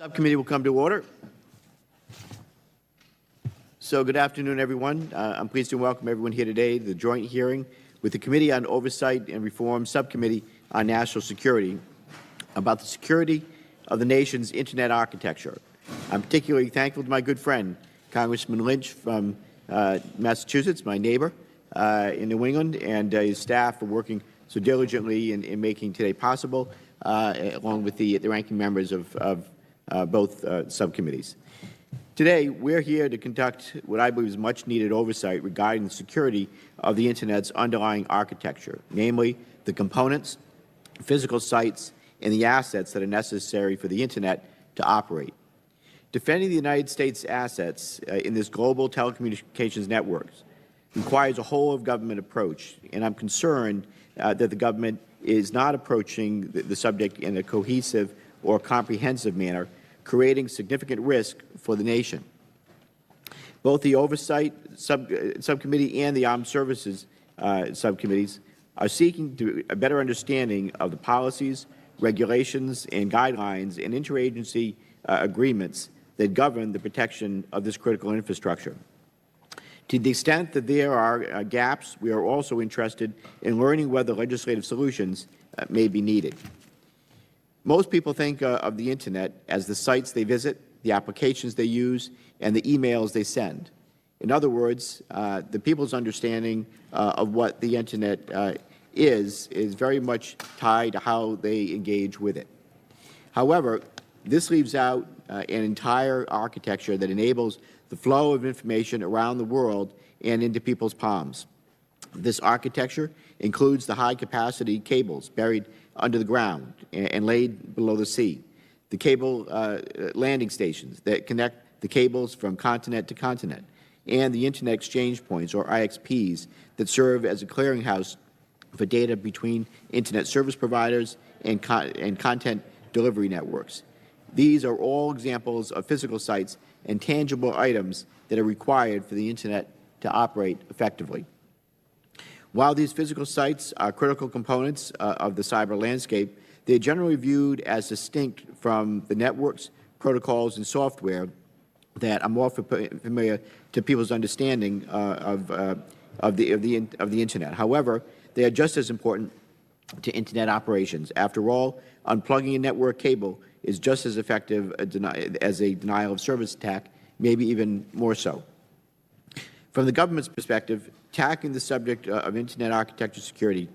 Subcommittee will come to order. So good afternoon, everyone. I'm pleased to welcome everyone here today to the joint hearing with the Committee on Oversight and Reform Subcommittee on National Security about the security of the nation's Internet architecture. I'm particularly thankful to my good friend, Congressman Lynch from Massachusetts, my neighbor in New England, and his staff for working so diligently in making today possible, along with the ranking members of both subcommittees. Today, we're here to conduct what I believe is much-needed oversight regarding the security of the Internet's underlying architecture, namely the components, physical sites, and the assets that are necessary for the Internet to operate. Defending the United States assets in this global telecommunications network requires a whole-of-government approach, and I'm concerned that the government is not approaching the subject in a cohesive or comprehensive manner, creating significant risk for the nation. Both the Oversight Subcommittee and the Armed Services Subcommittees are seeking a better understanding of the policies, regulations, and guidelines and interagency agreements that govern the protection of this critical infrastructure. To the extent that there are gaps, we are also interested in learning whether legislative solutions may be needed. Most people think of the Internet as the sites they visit, the applications they use, and the emails they send. In other words, the people's understanding of what the Internet is very much tied to how they engage with it. However, this leaves out an entire architecture that enables the flow of information around the world and into people's palms. This architecture includes the high-capacity cables buried under the ground and laid below the sea, the cable landing stations that connect the cables from continent to continent, and the Internet exchange points, or IXPs, that serve as a clearinghouse for data between Internet service providers and content delivery networks. These are all examples of physical sites and tangible items that are required for the Internet to operate effectively. While these physical sites are critical components of the cyber landscape, they are generally viewed as distinct from the networks, protocols, and software that are more familiar to people's understanding of the Internet. However, they are just as important to Internet operations. After all, unplugging a network cable is just as effective as a denial of service attack, maybe even more so. From the government's perspective, tackling the subject of Internet architecture security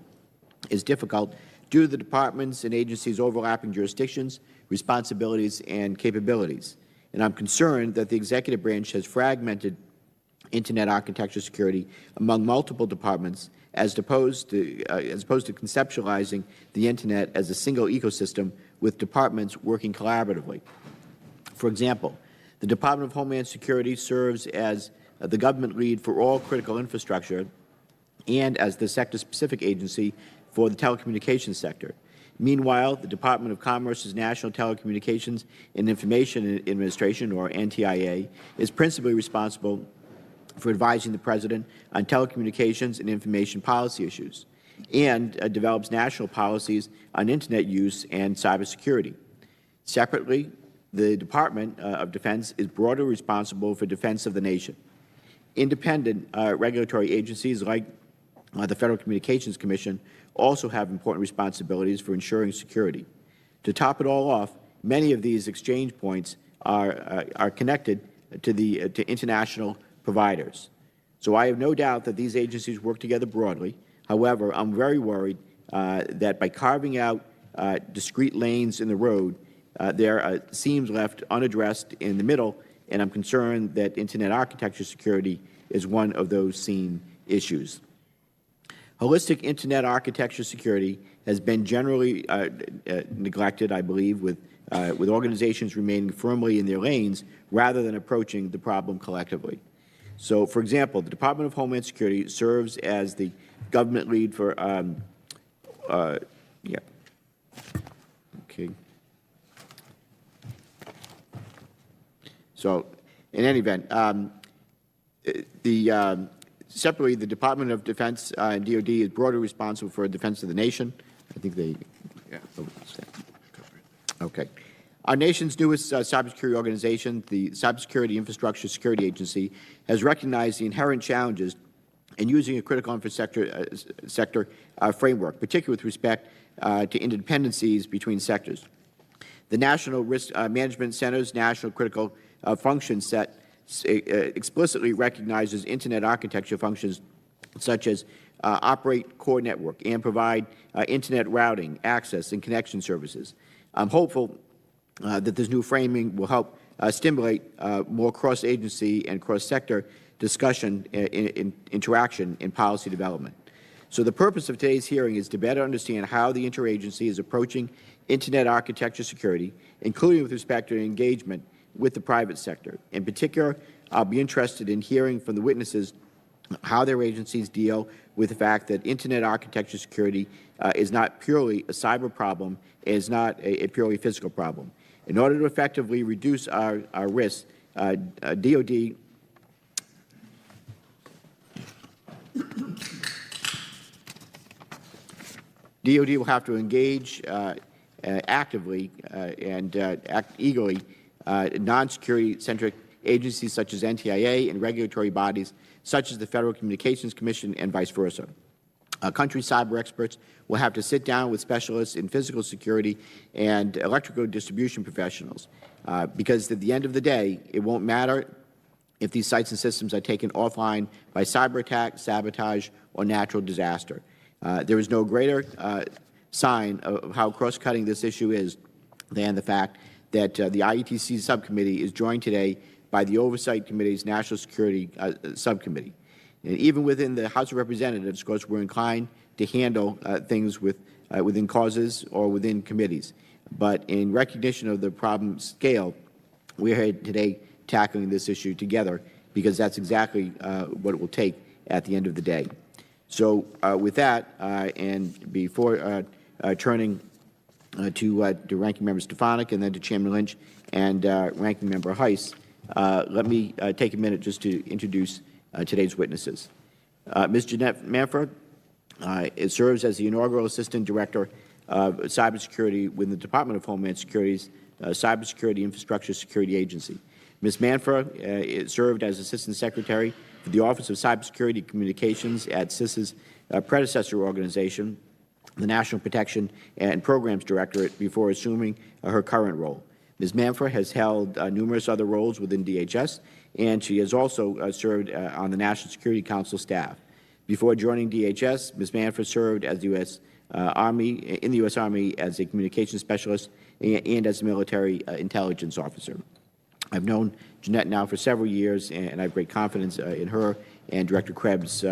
is difficult due to the departments and agencies' overlapping jurisdictions, responsibilities, and capabilities. And I'm concerned that the executive branch has fragmented Internet architecture security among multiple departments as opposed to conceptualizing the Internet as a single ecosystem with departments working collaboratively. For example, the Department of Homeland Security serves as the government lead for all critical infrastructure and as the sector-specific agency for the telecommunications sector. Meanwhile, the Department of Commerce's National Telecommunications and Information Administration, or NTIA, is principally responsible for advising the President on telecommunications and information policy issues and develops national policies on Internet use and cybersecurity. Separately, the Department of Defense is broadly responsible for defense of the nation. Independent regulatory agencies like the Federal Communications Commission also have important responsibilities for ensuring security. To top it all off, many of these exchange points are connected to international providers. So I have no doubt that these agencies work together broadly. However, I'm very worried that by carving out discrete lanes in the road, there are seams left unaddressed in the middle, and I'm concerned that Internet architecture security is one of those seam issues. Holistic Internet architecture security has been generally neglected, I believe, with organizations remaining firmly in their lanes rather than approaching the problem collectively. So, for example, the Department of Homeland Security serves as the government lead for, So, in any event, separately, the Department of Defense and DOD is broadly responsible for defense of the nation. I think they, yeah. Okay. Our nation's newest cybersecurity organization, the Cybersecurity Infrastructure Security Agency, has recognized the inherent challenges in using a critical infrastructure sector framework, particularly with respect to interdependencies between sectors. The National Risk Management Center's National Critical Function Set explicitly recognizes Internet architecture functions such as operate core network and provide Internet routing, access, and connection services. I'm hopeful that this new framing will help stimulate more cross-agency and cross-sector discussion, interaction, and policy development. So the purpose of today's hearing is to better understand how the interagency is approaching Internet architecture security, including with respect to engagement with the private sector. In particular, I'll be interested in hearing from the witnesses how their agencies deal with the fact that Internet architecture security is not purely a cyber problem, it is not a purely physical problem. In order to effectively reduce our risks, DOD will have to engage actively and act eagerly non-security-centric agencies such as NTIA and regulatory bodies such as the Federal Communications Commission and vice versa. Country cyber experts will have to sit down with specialists in physical security and electrical distribution professionals because at the end of the day, it won't matter if these sites and systems are taken offline by cyber attack, sabotage, or natural disaster. There is no greater sign of how cross-cutting this issue is than the fact that the IETC subcommittee is joined today by the Oversight Committee's National Security Subcommittee. And even within the House of Representatives, of course, we're inclined to handle things within causes or within committees. But in recognition of the problem scale, we're here today tackling this issue together because that's exactly what it will take at the end of the day. So with that, and before turning to Ranking Member Stefanik and then to Chairman Lynch and Ranking Member Heiss, let me take a minute just to introduce today's witnesses. Ms. Jeanette Manfra serves as the inaugural Assistant Director of Cybersecurity within the Department of Homeland Security's Cybersecurity Infrastructure Security Agency. Ms. Manfra served as Assistant Secretary for the Office of Cybersecurity Communications at CISA's predecessor organization, the National Protection and Programs Directorate, before assuming her current role. Ms. Manfra has held numerous other roles within DHS, and she has also served on the National Security Council staff. Before joining DHS, Ms. Manfra served as the U.S. Army as a communications specialist and as a military intelligence officer. I've known Jeanette now for several years, and I have great confidence in her and Director Krebs'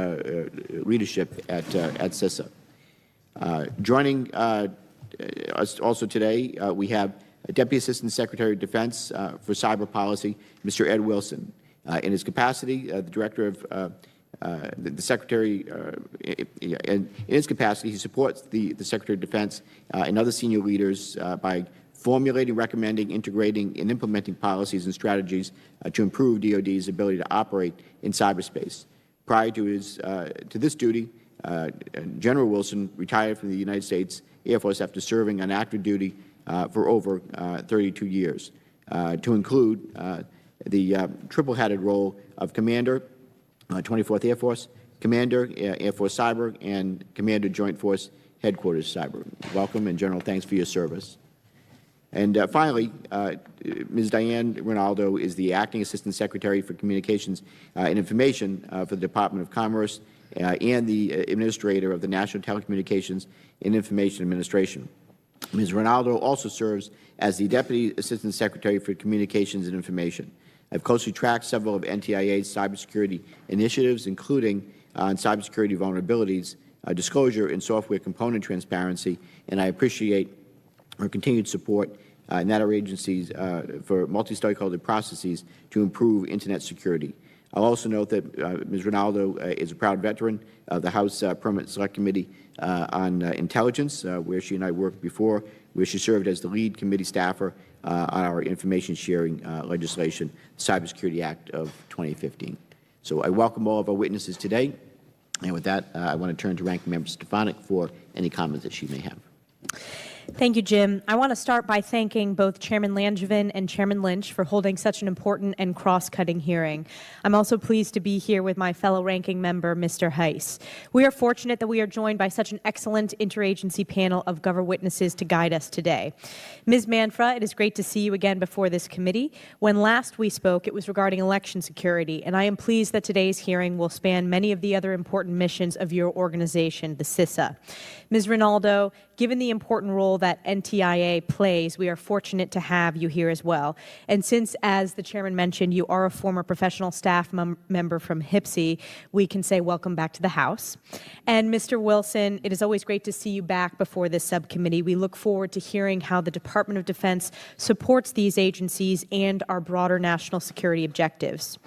leadership at CISA. Joining us also today, we have Deputy Assistant Secretary of Defense for Cyber Policy, Mr. Ed Wilson. In his capacity, the Director of the Secretary, in his capacity, he supports the Secretary of Defense and other senior leaders by formulating, recommending, integrating, and implementing policies and strategies to improve DoD's ability to operate in cyberspace. Prior to this duty, General Wilson retired from the United States Air Force after serving on active duty for over 32 years, to include the triple-headed role of Commander, 24th Air Force, Commander, Air Force Cyber, and Commander, Joint Force Headquarters Cyber. Welcome, and General, thanks for your service. And finally, Ms. Diane Rinaldo is the Acting Assistant Secretary for Communications and Information for the Department of Commerce and the Administrator of the National Telecommunications and Information Administration. Ms. Rinaldo also serves as the Deputy Assistant Secretary for Communications and Information. I've closely tracked several of NTIA's cybersecurity initiatives, including on cybersecurity vulnerabilities, disclosure, and software component transparency, and I appreciate her continued support in that our agencies for multi-stakeholder processes to improve Internet security. I'll also note that Ms. Rinaldo is a proud veteran of the House Permanent Select Committee on Intelligence, where she and I worked before, where she served as the lead committee staffer on our information sharing legislation, Cybersecurity Act of 2015. So I welcome all of our witnesses today. And with that, I want to turn to Ranking Member Stefanik for any comments that she may have. Thank you, Jim. I want to start by thanking both Chairman Langevin and Chairman Lynch for holding such an important and cross-cutting hearing. I'm also pleased to be here with my fellow ranking member, Mr. Heiss. We are fortunate that we are joined by such an excellent interagency panel of government witnesses to guide us today. Ms. Manfra, it is great to see you again before this committee. When last we spoke, it was regarding election security, and I am pleased that today's hearing will span many of the other important missions of your organization, the CISA. Ms. Rinaldo, given the important role that NTIA plays, we are fortunate to have you here as well. And since, as the chairman mentioned, you are a former professional staff member from HPSI, we can say welcome back to the House. And Mr. Wilson, it is always great to see you back before this subcommittee. We look forward to hearing how the Department of Defense supports these agencies and our broader national security objectives.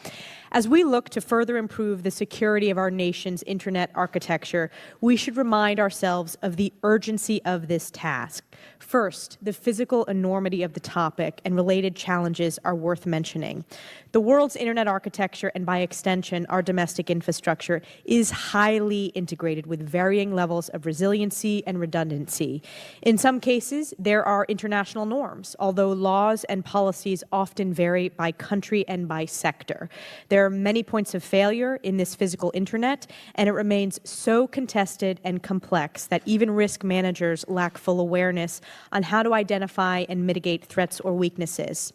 As we look to further improve the security of our nation's Internet architecture, we should remind ourselves of the urgency of this task. First, the physical enormity of the topic and related challenges are worth mentioning. The world's Internet architecture, and by extension, our domestic infrastructure, is highly integrated with varying levels of resiliency and redundancy. In some cases, there are international norms, although laws and policies often vary by country and by sector. There are many points of failure in this physical Internet, and it remains so contested and complex that even risk managers lack full awareness on how to identify and mitigate threats or weaknesses.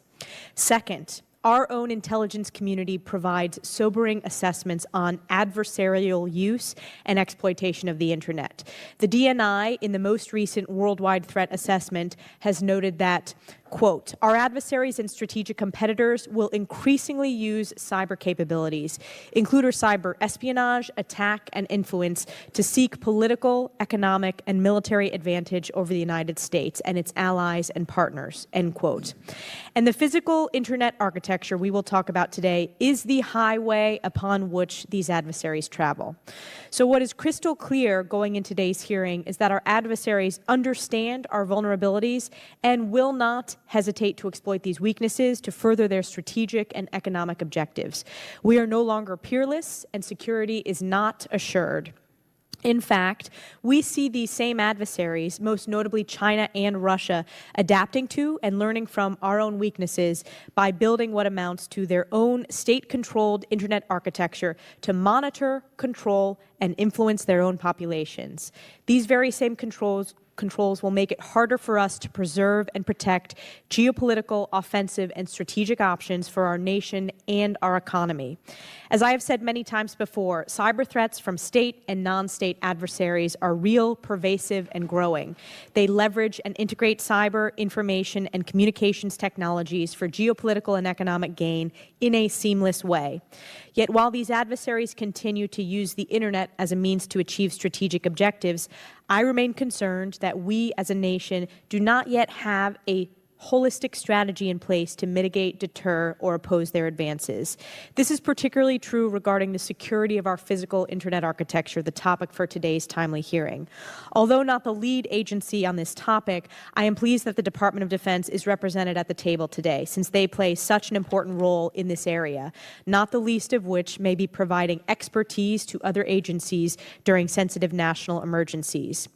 Second, our own intelligence community provides sobering assessments on adversarial use and exploitation of the Internet. The DNI, in the most recent worldwide threat assessment, has noted that, quote, our adversaries and strategic competitors will increasingly use cyber capabilities, including cyber espionage, attack, and influence to seek political, economic, and military advantage over the United States and its allies and partners, end quote. And the physical Internet architecture we will talk about today is the highway upon which these adversaries travel. So what is crystal clear going into today's hearing is that our adversaries understand our vulnerabilities and will not hesitate to exploit these weaknesses to further their strategic and economic objectives. We are no longer peerless, and security is not assured. In fact, we see these same adversaries, most notably China and Russia, adapting to and learning from our own weaknesses by building what amounts to their own state-controlled Internet architecture to monitor, control, and influence their own populations. These very same controls will make it harder for us to preserve and protect geopolitical, offensive, and strategic options for our nation and our economy. As I have said many times before, cyber threats from state and non-state adversaries are real, pervasive, and growing. They leverage and integrate cyber, information, and communications technologies for geopolitical and economic gain in a seamless way. Yet while these adversaries continue to use the Internet as a means to achieve strategic objectives, I remain concerned that we as a nation do not yet have a holistic strategy in place to mitigate, deter, or oppose their advances. This is particularly true regarding the security of our physical Internet architecture, the topic for today's timely hearing. Although not the lead agency on this topic, I am pleased that the Department of Defense is represented at the table today, since they play such an important role in this area, not the least of which may be providing expertise to other agencies during sensitive national emergencies.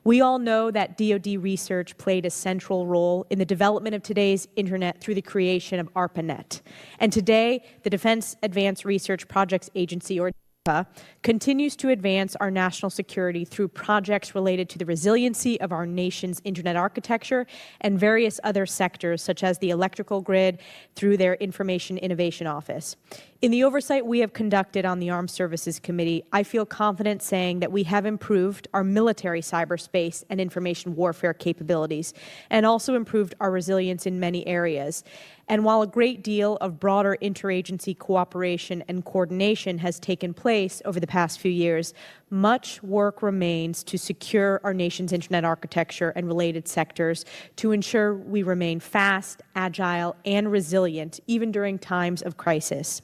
We all know that DoD research played a central role in the development of today's Internet through the creation of ARPANET. And today, the Defense Advanced Research Projects Agency, or DARPA, continues to advance our national security through projects related to the resiliency of our nation's Internet architecture and various other sectors, such as the electrical grid, through their Information Innovation Office. In the oversight we have conducted on the Armed Services Committee, I feel confident saying that we have improved our military cyberspace and information warfare capabilities, and also improved our resilience in many areas. And while a great deal of broader interagency cooperation and coordination has taken place over the past few years, much work remains to secure our nation's Internet architecture and related sectors to ensure we remain fast, agile, and resilient, even during times of crisis.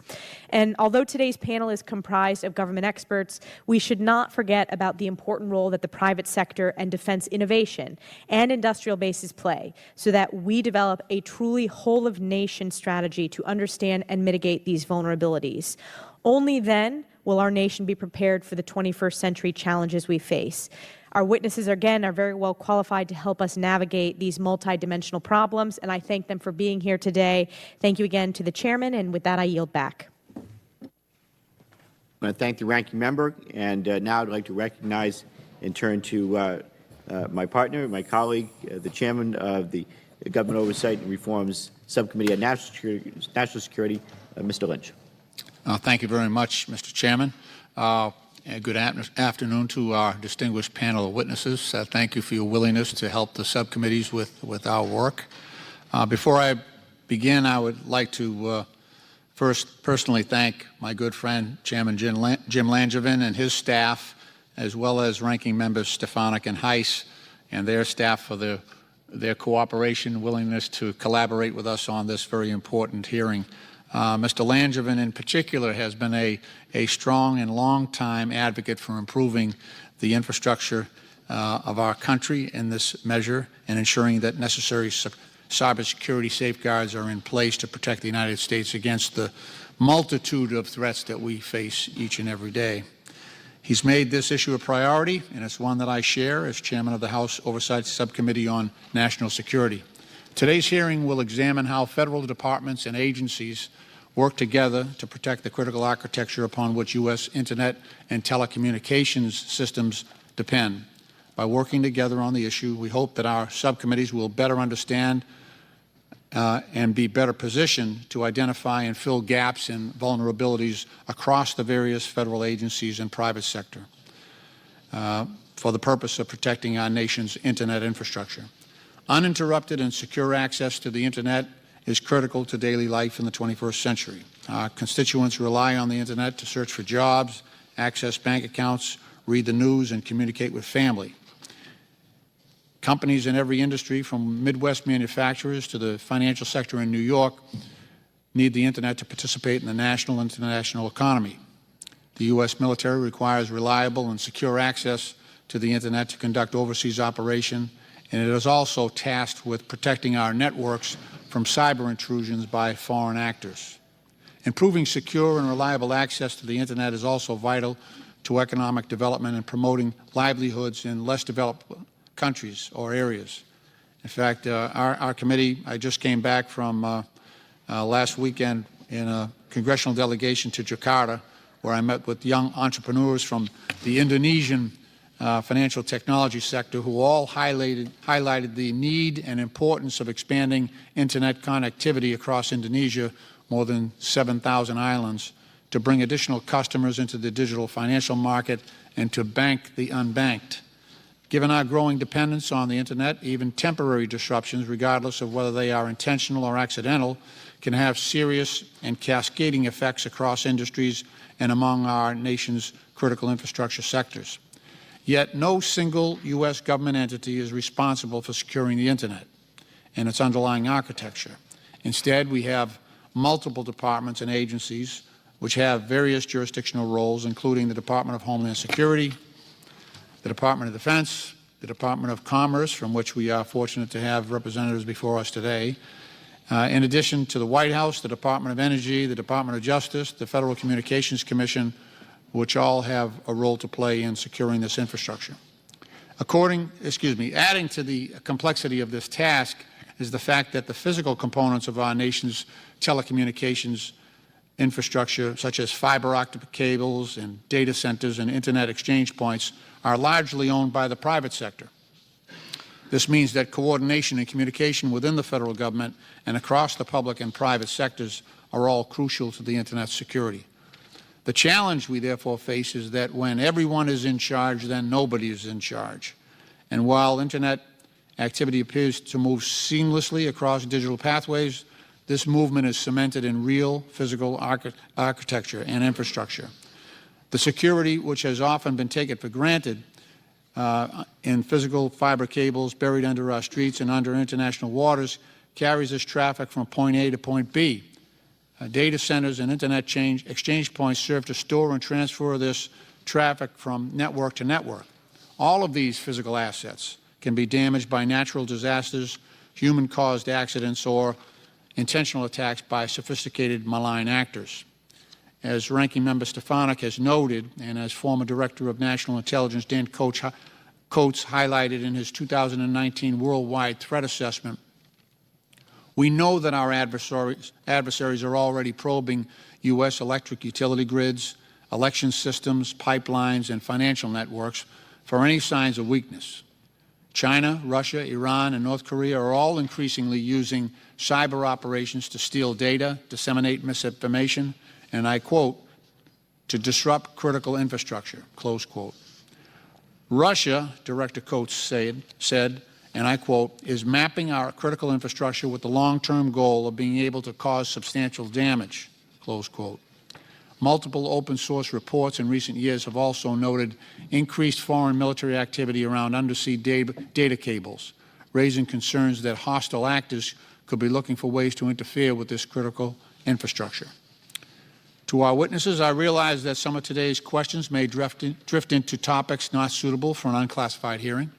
And although today's panel is comprised of government experts, we should not forget about the important role that the private sector and defense innovation and industrial bases play, so that we develop a truly whole-of-nation strategy to understand and mitigate these vulnerabilities. Only then will our nation be prepared for the 21st century challenges we face. Our witnesses, again, are very well qualified to help us navigate these multidimensional problems, and I thank them for being here today. Thank you again to the chairman, and with that, I yield back. I want to thank the ranking member, and now I'd like to recognize and turn to my partner, my colleague, the chairman of the Government Oversight and Reforms Subcommittee on National Security, Mr. Lynch. Thank you very much, Mr. Chairman. And good afternoon to our distinguished panel of witnesses. Thank you for your willingness to help the subcommittees with our work. Before I begin, I would like to first personally thank my good friend, Chairman Jim Langevin and his staff, as well as Ranking Members Stefanik and Heiss and their staff for their cooperation, willingness to collaborate with us on this very important hearing. Mr. Langevin, in particular, has been a strong and long-time advocate for improving the infrastructure of our country in this measure and ensuring that necessary cybersecurity safeguards are in place to protect the United States against the multitude of threats that we face each and every day. He's made this issue a priority, and it's one that I share as chairman of the House Oversight Subcommittee on National Security. Today's hearing will examine how federal departments and agencies work together to protect the critical architecture upon which U.S. Internet and telecommunications systems depend. By working together on the issue, we hope that our subcommittees will better understand and be better positioned to identify and fill gaps and vulnerabilities across the various federal agencies and private sector for the purpose of protecting our nation's Internet infrastructure. Uninterrupted and secure access to the Internet is critical to daily life in the 21st century. Our constituents rely on the Internet to search for jobs, access bank accounts, read the news, and communicate with family. Companies in every industry, from Midwest manufacturers to the financial sector in New York, need the Internet to participate in the national and international economy. The U.S. military requires reliable and secure access to the Internet to conduct overseas operation, and it is also tasked with protecting our networks from cyber intrusions by foreign actors. Improving secure and reliable access to the Internet is also vital to economic development and promoting livelihoods in less developed countries or areas. In fact, our committee, I just came back from last weekend in a congressional delegation to Jakarta, where I met with young entrepreneurs from the Indonesian financial technology sector who all highlighted the need and importance of expanding Internet connectivity across Indonesia, more than 7,000 islands, to bring additional customers into the digital financial market and to bank the unbanked. Given our growing dependence on the Internet, even temporary disruptions, regardless of whether they are intentional or accidental, can have serious and cascading effects across industries and among our nation's critical infrastructure sectors. Yet no single U.S. government entity is responsible for securing the Internet and its underlying architecture. Instead, we have multiple departments and agencies which have various jurisdictional roles, including the Department of Homeland Security, the Department of Defense, the Department of Commerce, from which we are fortunate to have representatives before us today, in addition to the White House, the Department of Energy, the Department of Justice, the Federal Communications Commission, which all have a role to play in securing this infrastructure. Adding to the complexity of this task is the fact that the physical components of our nation's telecommunications infrastructure, such as fiber optic cables and data centers and Internet exchange points, are largely owned by the private sector. This means that coordination and communication within the federal government and across the public and private sectors are all crucial to the Internet's security. The challenge we therefore face is that when everyone is in charge, then nobody is in charge. And while Internet activity appears to move seamlessly across digital pathways, this movement is cemented in real physical architecture and infrastructure. The security, which has often been taken for granted in physical fiber cables buried under our streets and under international waters, carries this traffic from point A to point B. Data centers and Internet exchange points serve to store and transfer this traffic from network to network. All of these physical assets can be damaged by natural disasters, human-caused accidents, or intentional attacks by sophisticated malign actors. As Ranking Member Stefanik has noted, and as former Director of National Intelligence Dan Coats Coates highlighted in his 2019 Worldwide Threat Assessment, we know that our adversaries are already probing U.S. electric utility grids, election systems, pipelines, and financial networks for any signs of weakness. China, Russia, Iran, and North Korea are all increasingly using cyber operations to steal data, disseminate misinformation, and I quote, to disrupt critical infrastructure, close quote. Russia, Director Coates said, and I quote, is mapping our critical infrastructure with the long-term goal of being able to cause substantial damage, close quote. Multiple open-source reports in recent years have also noted increased foreign military activity around undersea data cables, raising concerns that hostile actors could be looking for ways to interfere with this critical infrastructure. To our witnesses, I realize that some of today's questions may drift into topics not suitable for an unclassified hearing.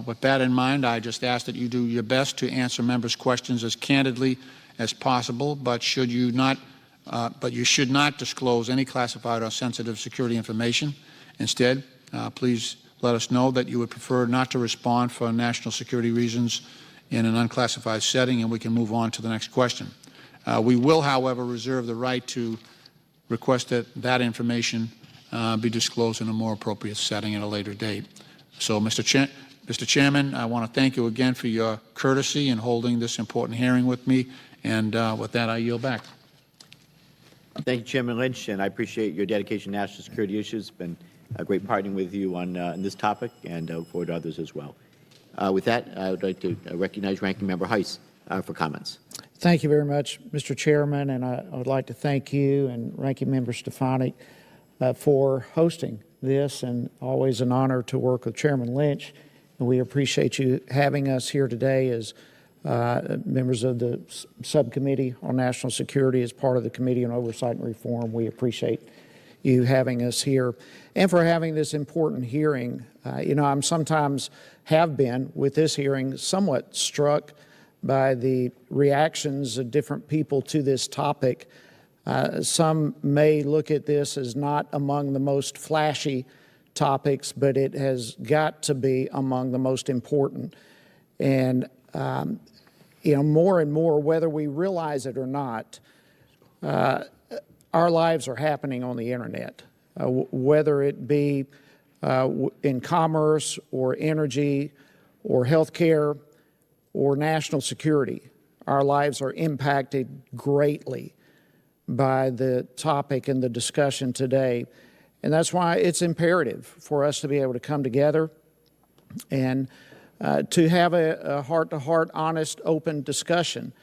With that in mind, I just ask that you do your best to answer members' questions as candidly as possible, but you should not disclose any classified or sensitive security information. Instead, please let us know that you would prefer not to respond for national security reasons in an unclassified setting, and we can move on to the next question. We will, however, reserve the right to request that that information be disclosed in a more appropriate setting at a later date. So, Mr. Chairman, I want to thank you again for your courtesy in holding this important hearing with me, and with that, I yield back. Thank you, Chairman Lynch, and I appreciate your dedication to national security issues. It's been a great partnering with you on this topic, and I look forward to others as well. With that, I would like to recognize Ranking Member Heiss for comments. Thank you very much, Mr. Chairman, and I would like to thank you and Ranking Member Stefanik for hosting this, and always an honor to work with Chairman Lynch. And we appreciate you having us here today as members of the Subcommittee on National Security, as part of the Committee on Oversight and Reform. We appreciate you having us here and for having this important hearing. You know, I'm sometimes have been with this hearing somewhat struck by the reactions of different people to this topic. Some may look at this as not among the most flashy topics, but it has got to be among the most important. And you know, more and more, whether we realize it or not, our lives are happening on the internet, whether it be in commerce or energy or healthcare or national security. Our lives are impacted greatly by the topic and the discussion today. And that's why it's imperative for us to be able to come together and to have a heart-to-heart, honest, open discussion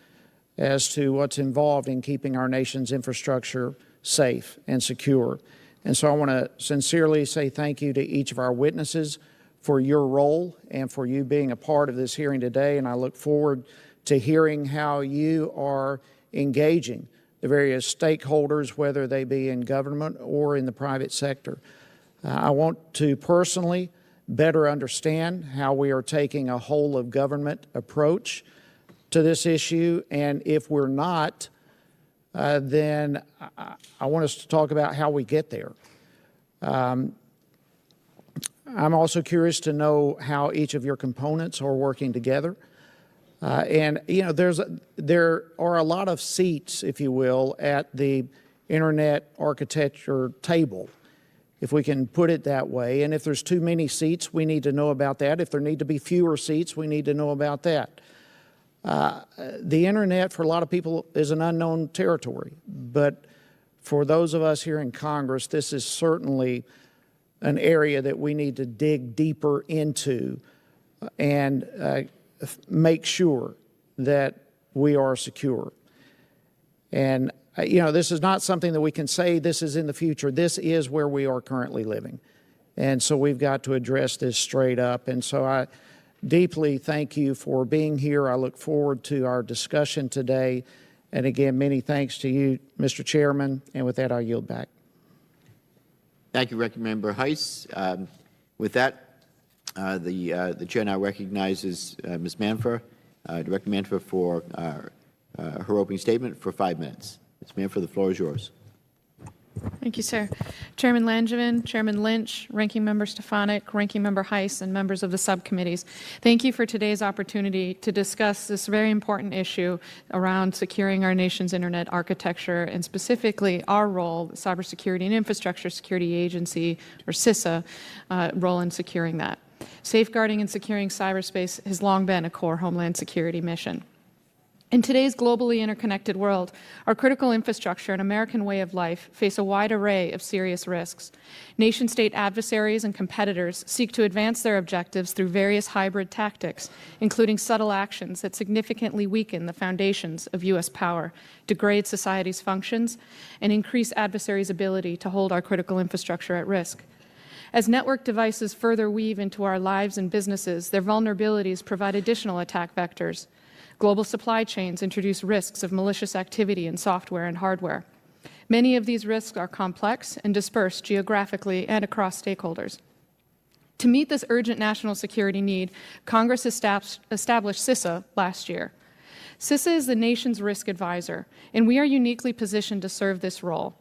as to what's involved in keeping our nation's infrastructure safe and secure. And so I want to sincerely say thank you to each of our witnesses for your role and for you being a part of this hearing today. And I look forward to hearing how you are engaging the various stakeholders, whether they be in government or in the private sector. I want to personally better understand how we are taking a whole of government approach to this issue. And if we're not, then I want us to talk about how we get there. I'm also curious to know how each of your components are working together. And, you know, there are a lot of seats, if you will, at the Internet architecture table, if we can put it that way. And if there's too many seats, we need to know about that. If there need to be fewer seats, we need to know about that. The Internet, for a lot of people, is an unknown territory. But for those of us here in Congress, this is certainly an area that we need to dig deeper into and make sure that we are secure. And, you know, this is not something that we can say this is in the future. This is where we are currently living. And so we've got to address this straight up. And so I deeply thank you for being here. I look forward to our discussion today. And again, many thanks to you, Mr. Chairman. And with that, I yield back. Thank you, Ranking Member Heiss. With that, the chair now recognizes Ms. Manfer, Director Manfer, for her opening statement for 5 minutes. Ms. Manfer, the floor is yours. Thank you, sir. Chairman Langevin, Chairman Lynch, Ranking Member Stefanik, Ranking Member Heiss, and members of the subcommittees. Thank you for today's opportunity to discuss this very important issue around securing our nation's internet architecture and specifically our role, the Cybersecurity and Infrastructure Security Agency, or CISA, role in securing that. Safeguarding and securing cyberspace has long been a core Homeland Security mission. In today's globally interconnected world, our critical infrastructure and American way of life face a wide array of serious risks. Nation-state adversaries and competitors seek to advance their objectives through various hybrid tactics, including subtle actions that significantly weaken the foundations of U.S. power, degrade society's functions, and increase adversaries' ability to hold our critical infrastructure at risk. As network devices further weave into our lives and businesses, their vulnerabilities provide additional attack vectors. Global supply chains introduce risks of malicious activity in software and hardware. Many of these risks are complex and dispersed geographically and across stakeholders. To meet this urgent national security need, Congress established CISA last year. CISA is the nation's risk advisor, and we are uniquely positioned to serve this role.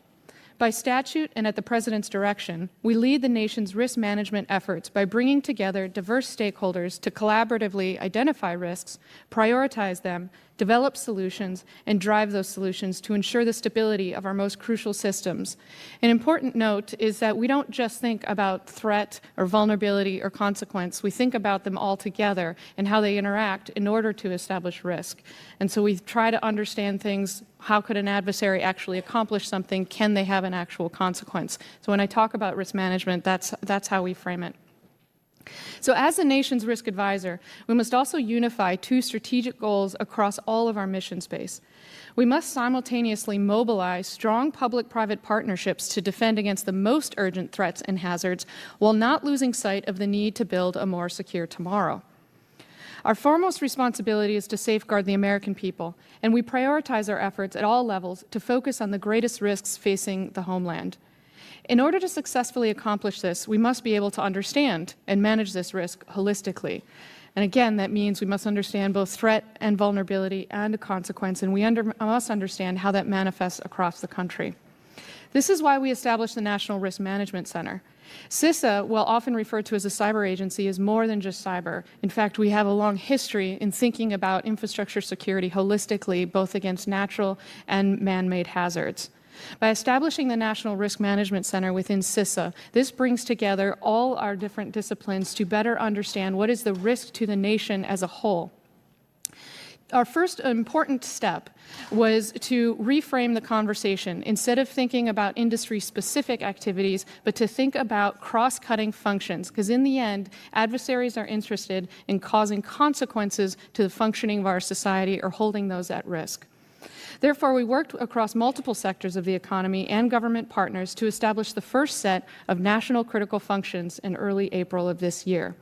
By statute and at the President's direction, we lead the nation's risk management efforts by bringing together diverse stakeholders to collaboratively identify risks, prioritize them, develop solutions, and drive those solutions to ensure the stability of our most crucial systems. An important note is that we don't just think about threat or vulnerability or consequence. We think about them all together and how they interact in order to establish risk. And so we try to understand things. How could an adversary actually accomplish something? Can they have an actual consequence? So when I talk about risk management, that's how we frame it. So as the nation's risk advisor, we must also unify two strategic goals across all of our mission space. We must simultaneously mobilize strong public-private partnerships to defend against the most urgent threats and hazards while not losing sight of the need to build a more secure tomorrow. Our foremost responsibility is to safeguard the American people, and we prioritize our efforts at all levels to focus on the greatest risks facing the homeland. In order to successfully accomplish this, we must be able to understand and manage this risk holistically. And again, that means we must understand both threat and vulnerability and a consequence, and we must understand how that manifests across the country. This is why we established the National Risk Management Center. CISA, while often referred to as a cyber agency, is more than just cyber. In fact, we have a long history in thinking about infrastructure security holistically, both against natural and man-made hazards. By establishing the National Risk Management Center within CISA, this brings together all our different disciplines to better understand what is the risk to the nation as a whole. Our first important step was to reframe the conversation. Instead of thinking about industry-specific activities, but to think about cross-cutting functions, because in the end, adversaries are interested in causing consequences to the functioning of our society or holding those at risk. Therefore, we worked across multiple sectors of the economy and government partners to establish the first set of national critical functions in early April of this year.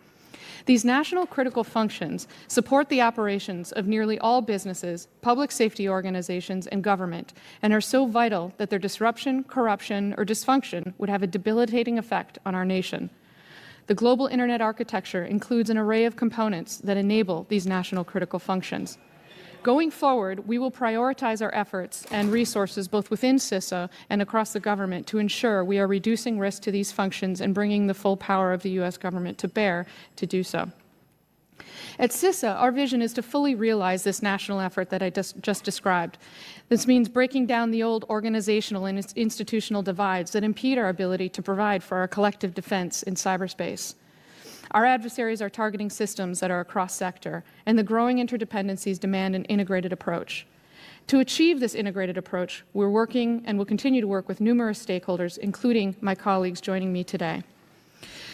These national critical functions support the operations of nearly all businesses, public safety organizations, and government, and are so vital that their disruption, corruption, or dysfunction would have a debilitating effect on our nation. The global Internet architecture includes an array of components that enable these national critical functions. Going forward, we will prioritize our efforts and resources both within CISA and across the government to ensure we are reducing risk to these functions and bringing the full power of the U.S. government to bear to do so. At CISA, our vision is to fully realize this national effort that I just described. This means breaking down the old organizational and institutional divides that impede our ability to provide for our collective defense in cyberspace. Our adversaries are targeting systems that are across sector, and the growing interdependencies demand an integrated approach. To achieve this integrated approach, we're working and will continue to work with numerous stakeholders, including my colleagues joining me today.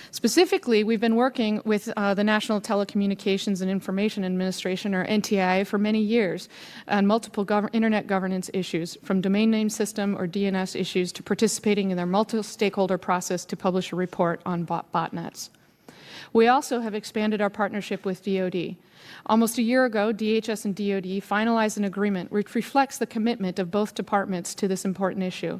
Specifically, we've been working with the National Telecommunications and Information Administration, or NTIA, for many years on multiple Internet governance issues, from domain name system or DNS issues to participating in their multi-stakeholder process to publish a report on botnets. We also have expanded our partnership with DoD. Almost a year ago, DHS and DoD finalized an agreement which reflects the commitment of both departments to this important issue.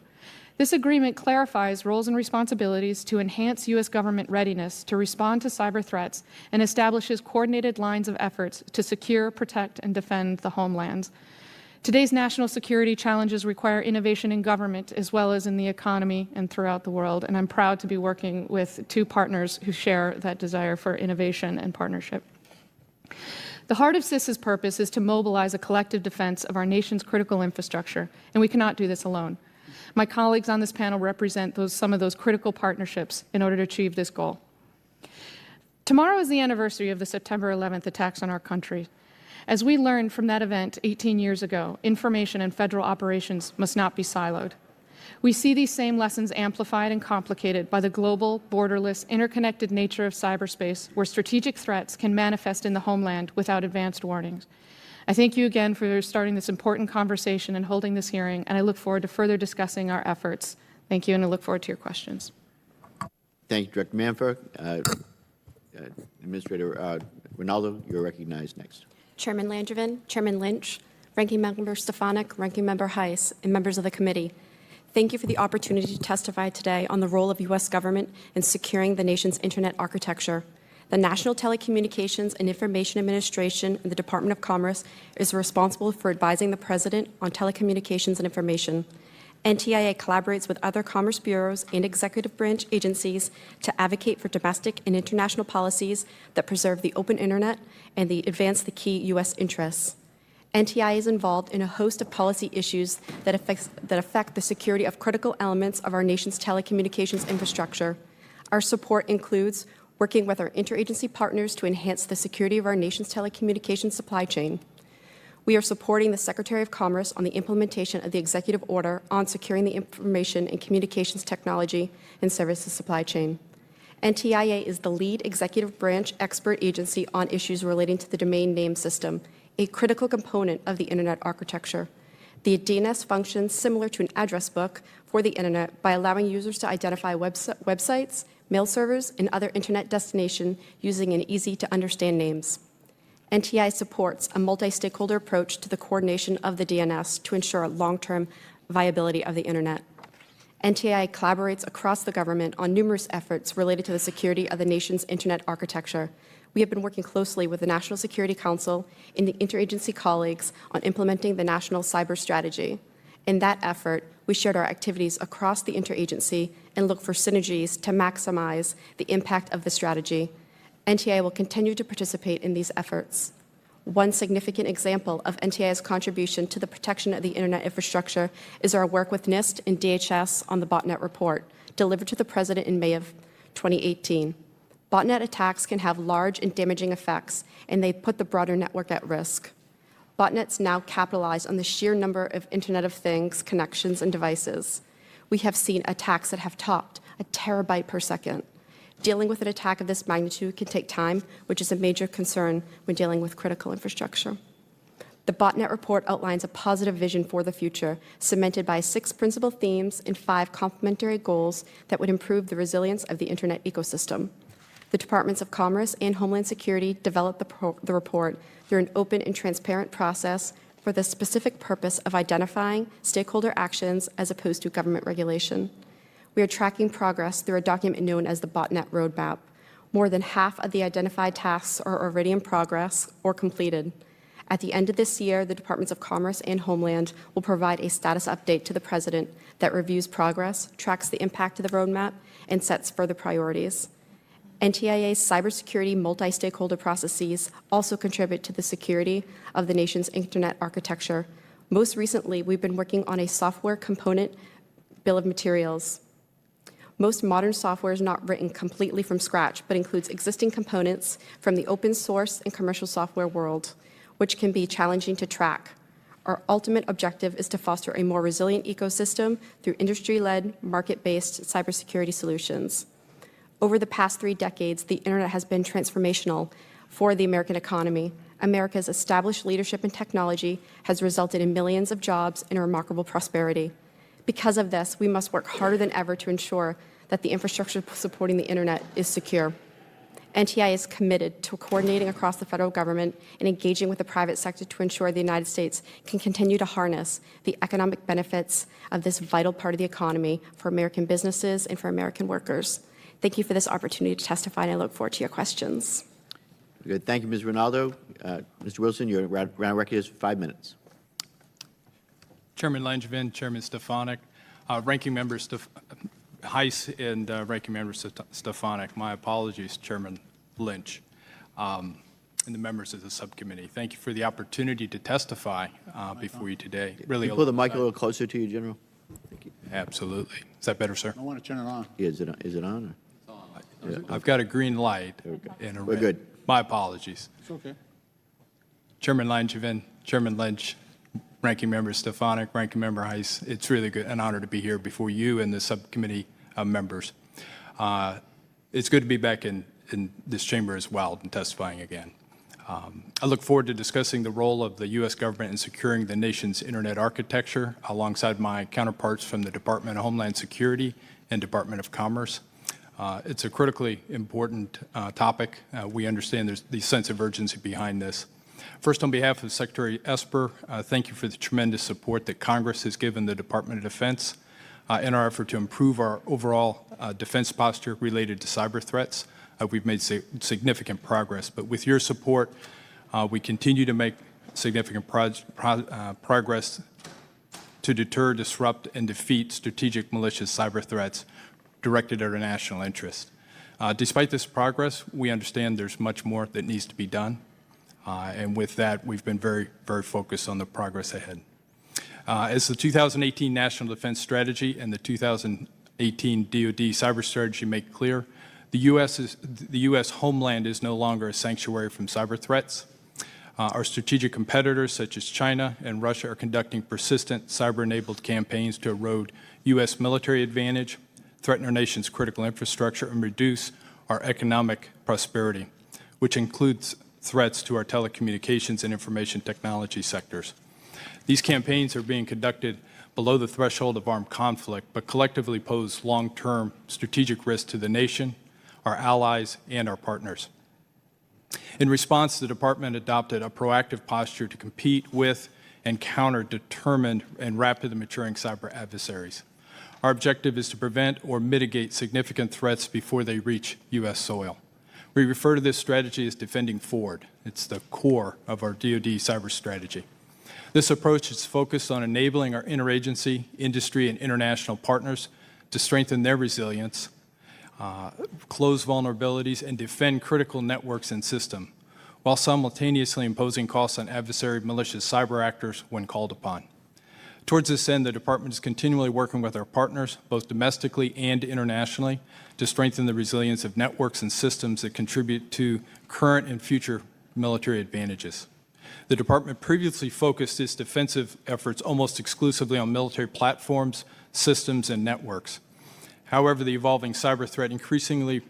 This agreement clarifies roles and responsibilities to enhance U.S. government readiness to respond to cyber threats and establishes coordinated lines of efforts to secure, protect, and defend the homelands. Today's national security challenges require innovation in government as well as in the economy and throughout the world, and I'm proud to be working with two partners who share that desire for innovation and partnership. The heart of CIS's purpose is to mobilize a collective defense of our nation's critical infrastructure, and we cannot do this alone. My colleagues on this panel represent some of those critical partnerships in order to achieve this goal. Tomorrow is the anniversary of the September 11th attacks on our country. As we learned from that event 18 years ago, information and federal operations must not be siloed. We see these same lessons amplified and complicated by the global, borderless, interconnected nature of cyberspace, where strategic threats can manifest in the homeland without advanced warnings. I thank you again for starting this important conversation and holding this hearing, and I look forward to further discussing our efforts. Thank you, and I look forward to your questions. Thank you, Director Manford. Administrator Rinaldo, you're recognized next. Chairman Langevin, Chairman Lynch, Ranking Member Stefanik, Ranking Member Heiss, and members of the committee. Thank you for the opportunity to testify today on the role of U.S. government in securing the nation's Internet architecture. The National Telecommunications and Information Administration and the Department of Commerce is responsible for advising the President on telecommunications and information. NTIA collaborates with other commerce bureaus and executive branch agencies to advocate for domestic and international policies that preserve the open Internet and advance the key U.S. interests. NTI is involved in a host of policy issues that affect the security of critical elements of our nation's telecommunications infrastructure. Our support includes working with our interagency partners to enhance the security of our nation's telecommunications supply chain. We are supporting the Secretary of Commerce on the implementation of the executive order on securing the information and communications technology and services supply chain. NTIA is the lead executive branch expert agency on issues relating to the domain name system, a critical component of the Internet architecture. The DNS functions similar to an address book for the Internet by allowing users to identify websites, mail servers, and other Internet destinations using an easy-to-understand names. NTI supports a multi-stakeholder approach to the coordination of the DNS to ensure long-term viability of the Internet. NTI collaborates across the government on numerous efforts related to the security of the nation's Internet architecture. We have been working closely with the National Security Council and the interagency colleagues on implementing the National Cyber Strategy. In that effort, we shared our activities across the interagency and look for synergies to maximize the impact of the strategy. NTI will continue to participate in these efforts. One significant example of NTI's contribution to the protection of the Internet infrastructure is our work with NIST and DHS on the botnet report, delivered to the President in May of 2018. Botnet attacks can have large and damaging effects, and they put the broader network at risk. Botnets now capitalize on the sheer number of Internet of Things connections and devices. We have seen attacks that have topped a terabyte per second. Dealing with an attack of this magnitude can take time, which is a major concern when dealing with critical infrastructure. The botnet report outlines a positive vision for the future, cemented by 6 principal themes and 5 complementary goals that would improve the resilience of the Internet ecosystem. The Departments of Commerce and Homeland Security developed the report through an open and transparent process for the specific purpose of identifying stakeholder actions as opposed to government regulation. We are tracking progress through a document known as the Botnet Roadmap. More than half of the identified tasks are already in progress or completed. At the end of this year, the Departments of Commerce and Homeland will provide a status update to the President that reviews progress, tracks the impact of the roadmap, and sets further priorities. NTIA's cybersecurity multi-stakeholder processes also contribute to the security of the nation's Internet architecture. Most recently, we've been working on a software component bill of materials. Most modern software is not written completely from scratch, but includes existing components from the open source and commercial software world, which can be challenging to track. Our ultimate objective is to foster a more resilient ecosystem through industry-led, market-based cybersecurity solutions. Over the past 3 decades, the Internet has been transformational for the American economy. America's established leadership in technology has resulted in millions of jobs and a remarkable prosperity. Because of this, we must work harder than ever to ensure that the infrastructure supporting the Internet is secure. NTI is committed to coordinating across the federal government and engaging with the private sector to ensure the United States can continue to harness the economic benefits of this vital part of the economy for American businesses and for American workers. Thank you for this opportunity to testify, and I look forward to your questions. Good. Thank you, Ms. Rinaldo. Mr. Wilson, your round record is 5 minutes. Chairman Langevin, Chairman Stefanik, Ranking Member Heiss, and Ranking Member Stefanik. My apologies, Chairman Lynch, and the members of the subcommittee. Thank you for the opportunity to testify before you today. Really, Can you pull the mic a little closer to you, General? Thank you. Absolutely. Is that better, sir? I want to turn it on. Is it on? I've got a green light and a red. We're good. My apologies. It's okay. Chairman Langevin, Chairman Lynch, Ranking Member Stefanik, Ranking Member Heiss, it's really an honor to be here before you and the subcommittee members. It's good to be back in this chamber as well and testifying again. I look forward to discussing the role of the U.S. government in securing the nation's internet architecture alongside my counterparts from the Department of Homeland Security and Department of Commerce. It's a critically important topic. We understand there's the sense of urgency behind this. First, on behalf of Secretary Esper, thank you for the tremendous support that Congress has given the Department of Defense in our effort to improve our overall defense posture related to cyber threats. We've made significant progress, but with your support, we continue to make significant progress to deter, disrupt, and defeat strategic malicious cyber threats directed at our national interest. Despite this progress, we understand there's much more that needs to be done, and with that, we've been very, very focused on the progress ahead. As the 2018 National Defense Strategy and the 2018 DoD Cyber Strategy make clear, the U.S. homeland is no longer a sanctuary from cyber threats. Our strategic competitors, such as China and Russia, are conducting persistent cyber-enabled campaigns to erode U.S. military advantage, threaten our nation's critical infrastructure, and reduce our economic prosperity, which includes threats to our telecommunications and information technology sectors. These campaigns are being conducted below the threshold of armed conflict, but collectively pose long-term strategic risk to the nation, our allies, and our partners. In response, the Department adopted a proactive posture to compete with and counter determined and rapidly maturing cyber adversaries. Our objective is to prevent or mitigate significant threats before they reach U.S. soil. We refer to this strategy as defending forward. It's the core of our DoD cyber strategy. This approach is focused on enabling our interagency, industry, and international partners to strengthen their resilience, close vulnerabilities, and defend critical networks and systems, while simultaneously imposing costs on adversary malicious cyber actors when called upon. Towards this end, the Department is continually working with our partners, both domestically and internationally, to strengthen the resilience of networks and systems that contribute to current and future military advantages. The Department previously focused its defensive efforts almost exclusively on military platforms, systems, and networks. However, the evolving cyber threat, increasingly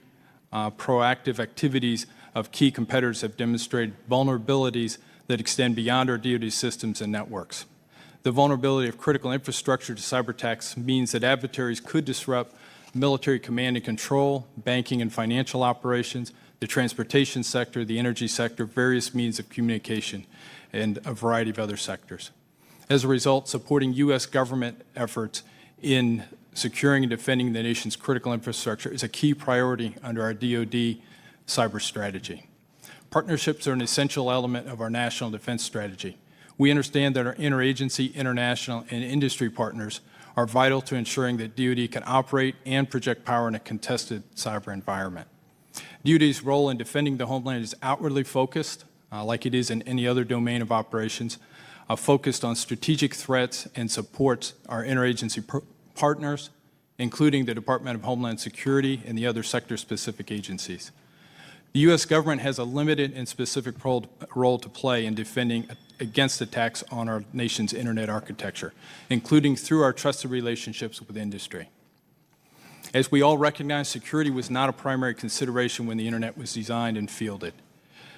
proactive activities of key competitors have demonstrated vulnerabilities that extend beyond our DoD systems and networks. The vulnerability of critical infrastructure to cyber attacks means that adversaries could disrupt military command and control, banking and financial operations, the transportation sector, the energy sector, various means of communication, and a variety of other sectors. As a result, supporting U.S. government efforts in securing and defending the nation's critical infrastructure is a key priority under our DoD cyber strategy. Partnerships are an essential element of our national defense strategy. We understand that our interagency, international, and industry partners are vital to ensuring that DoD can operate and project power in a contested cyber environment. DoD's role in defending the homeland is outwardly focused, like it is in any other domain of operations, focused on strategic threats and supports our interagency partners, including the Department of Homeland Security and the other sector-specific agencies. The U.S. government has a limited and specific role to play in defending against attacks on our nation's internet architecture, including through our trusted relationships with industry. As we all recognize, security was not a primary consideration when the internet was designed and fielded.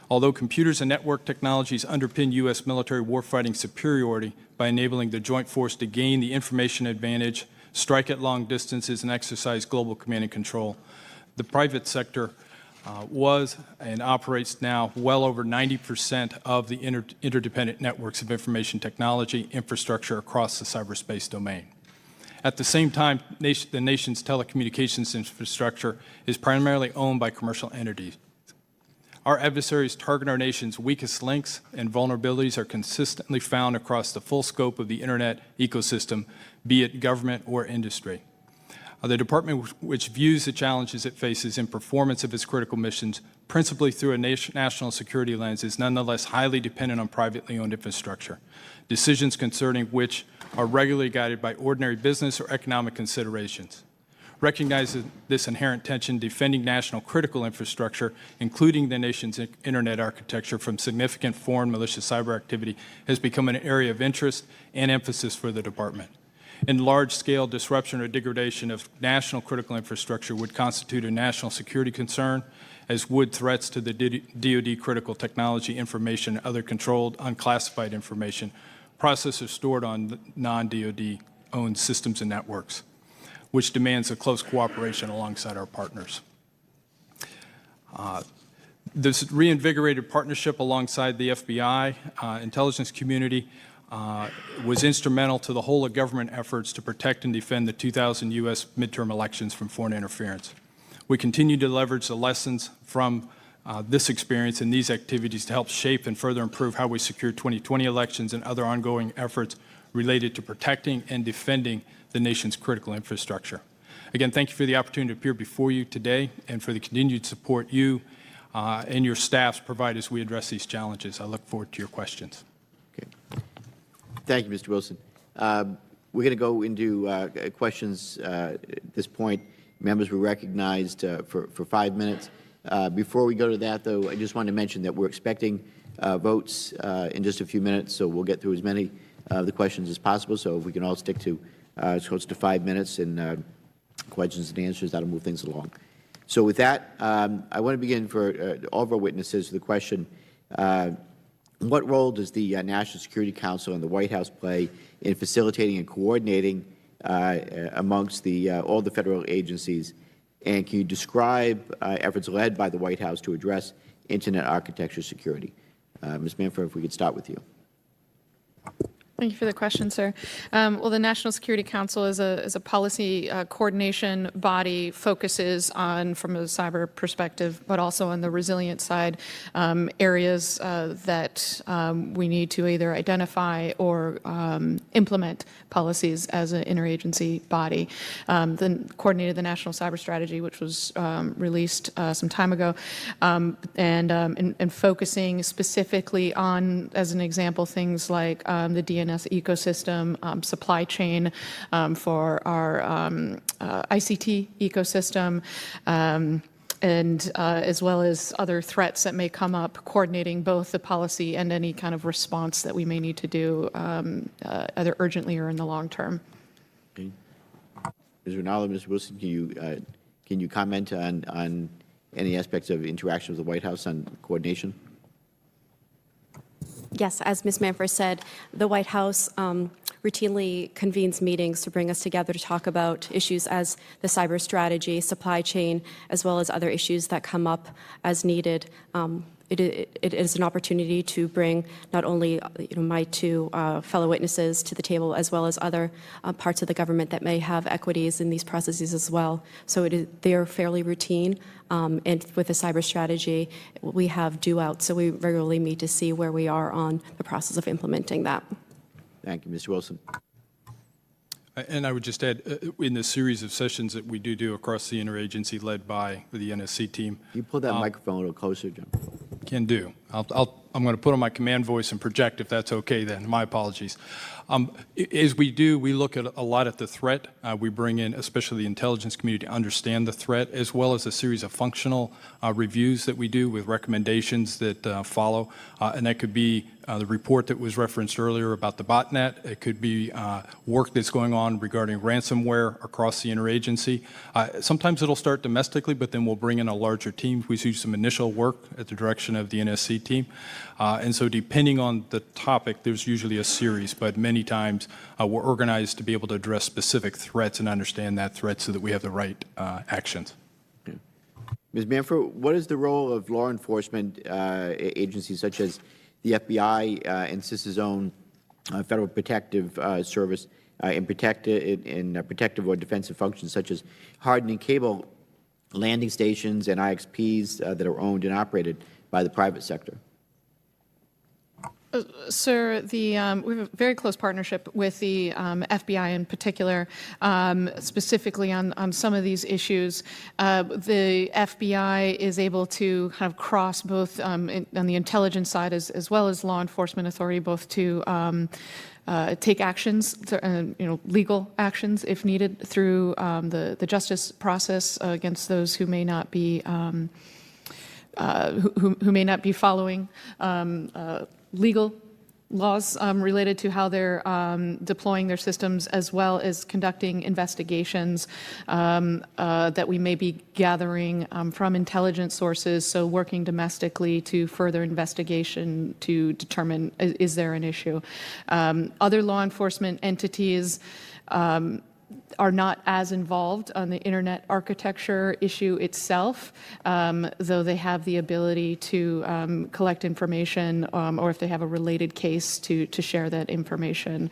Although computers and network technologies underpin U.S. military warfighting superiority by enabling the joint force to gain the information advantage, strike at long distances, and exercise global command and control, the private sector was and operates now well over 90% of the interdependent networks of information technology infrastructure across the cyberspace domain. At the same time, the nation's telecommunications infrastructure is primarily owned by commercial entities. Our adversaries target our nation's weakest links, and vulnerabilities are consistently found across the full scope of the Internet ecosystem, be it government or industry. The Department, which views the challenges it faces in performance of its critical missions, principally through a national security lens, is nonetheless highly dependent on privately owned infrastructure, decisions concerning which are regularly guided by ordinary business or economic considerations. Recognizing this inherent tension, defending national critical infrastructure, including the nation's Internet architecture from significant foreign malicious cyber activity, has become an area of interest and emphasis for the Department. And large-scale disruption or degradation of national critical infrastructure would constitute a national security concern, as would threats to the DoD critical technology, information, and other controlled, unclassified information processed or stored on non-DoD-owned systems and networks, which demands a close cooperation alongside our partners. This reinvigorated partnership alongside the FBI, intelligence community, was instrumental to the whole of government efforts to protect and defend the 2000 U.S. midterm elections from foreign interference. We continue to leverage the lessons from this experience and these activities to help shape and further improve how we secure 2020 elections and other ongoing efforts related to protecting and defending the nation's critical infrastructure. Again, thank you for the opportunity to appear before you today and for the continued support you and your staffs provide as we address these challenges. I look forward to your questions. Okay. Thank you, Mr. Wilson. We're going to go into questions at this point. Members were recognized for 5 minutes. Before we go to that, though, I just want to mention that we're expecting votes in just a few minutes, so we'll get through as many of the questions as possible. So if we can all stick to close to 5 minutes and questions and answers, that'll move things along. So with that, I want to begin for all of our witnesses with the question, what role does the National Security Council and the White House play in facilitating and coordinating amongst all the federal agencies? And can you describe efforts led by the White House to address Internet architecture security? Ms. Manfred, if we could start with you. Thank you for the question, sir. Well, the National Security Council is a policy coordination body, focuses on, from a cyber perspective, but also on the resilient side, areas that we need to either identify or implement policies as an interagency body. Then coordinated the National Cyber Strategy, which was released some time ago, and focusing specifically on, as an example, things like the DNS ecosystem, supply chain for our ICT ecosystem, and as well as other threats that may come up, coordinating both the policy and any kind of response that we may need to do either urgently or in the long term. Okay. Ms. Rinaldo, Mr. Wilson, can you comment on any aspects of interaction with the White House on coordination? Yes, as Ms. Manfred said, the White House routinely convenes meetings to bring us together to talk about issues as the cyber strategy, supply chain, as well as other issues that come up as needed. It is an opportunity to bring not only my two fellow witnesses to the table, as well as other parts of the government that may have equities in these processes as well. So they are fairly routine. And with the cyber strategy, we have due out, so we regularly meet to see where we are on the process of implementing that. Thank you, Mr. Wilson. And I would just add, in the series of sessions that we do across the interagency led by the NSC team. Can you pull that microphone a little closer, John? Can do. I'm going to put on my command voice and project if that's okay then. My apologies. As we do, we look at a lot at the threat. We bring in, especially the intelligence community, to understand the threat, as well as a series of functional reviews that we do with recommendations that follow. And that could be the report that was referenced earlier about the botnet. It could be work that's going on regarding ransomware across the interagency. Sometimes it'll start domestically, but then we'll bring in a larger team. We do some initial work at the direction of the NSC team. And so depending on the topic, there's usually a series, but many times we're organized to be able to address specific threats and understand that threat so that we have the right actions. Okay. Ms. Manfred, what is the role of law enforcement agencies such as the FBI and CISA's own Federal Protective Service in protective or defensive functions such as hardening cable landing stations and IXPs that are owned and operated by the private sector? Sir, we have a very close partnership with the FBI in particular, specifically on some of these issues. The FBI is able to kind of cross both on the intelligence side as well as law enforcement authority, both to take actions, legal actions if needed through the justice process against those who may not be who may not be following legal laws related to how they're deploying their systems, as well as conducting investigations that we may be gathering from intelligence sources, so working domestically to further investigation to determine is there an issue. Other law enforcement entities are not as involved on the internet architecture issue itself, though they have the ability to collect information or if they have a related case to share that information.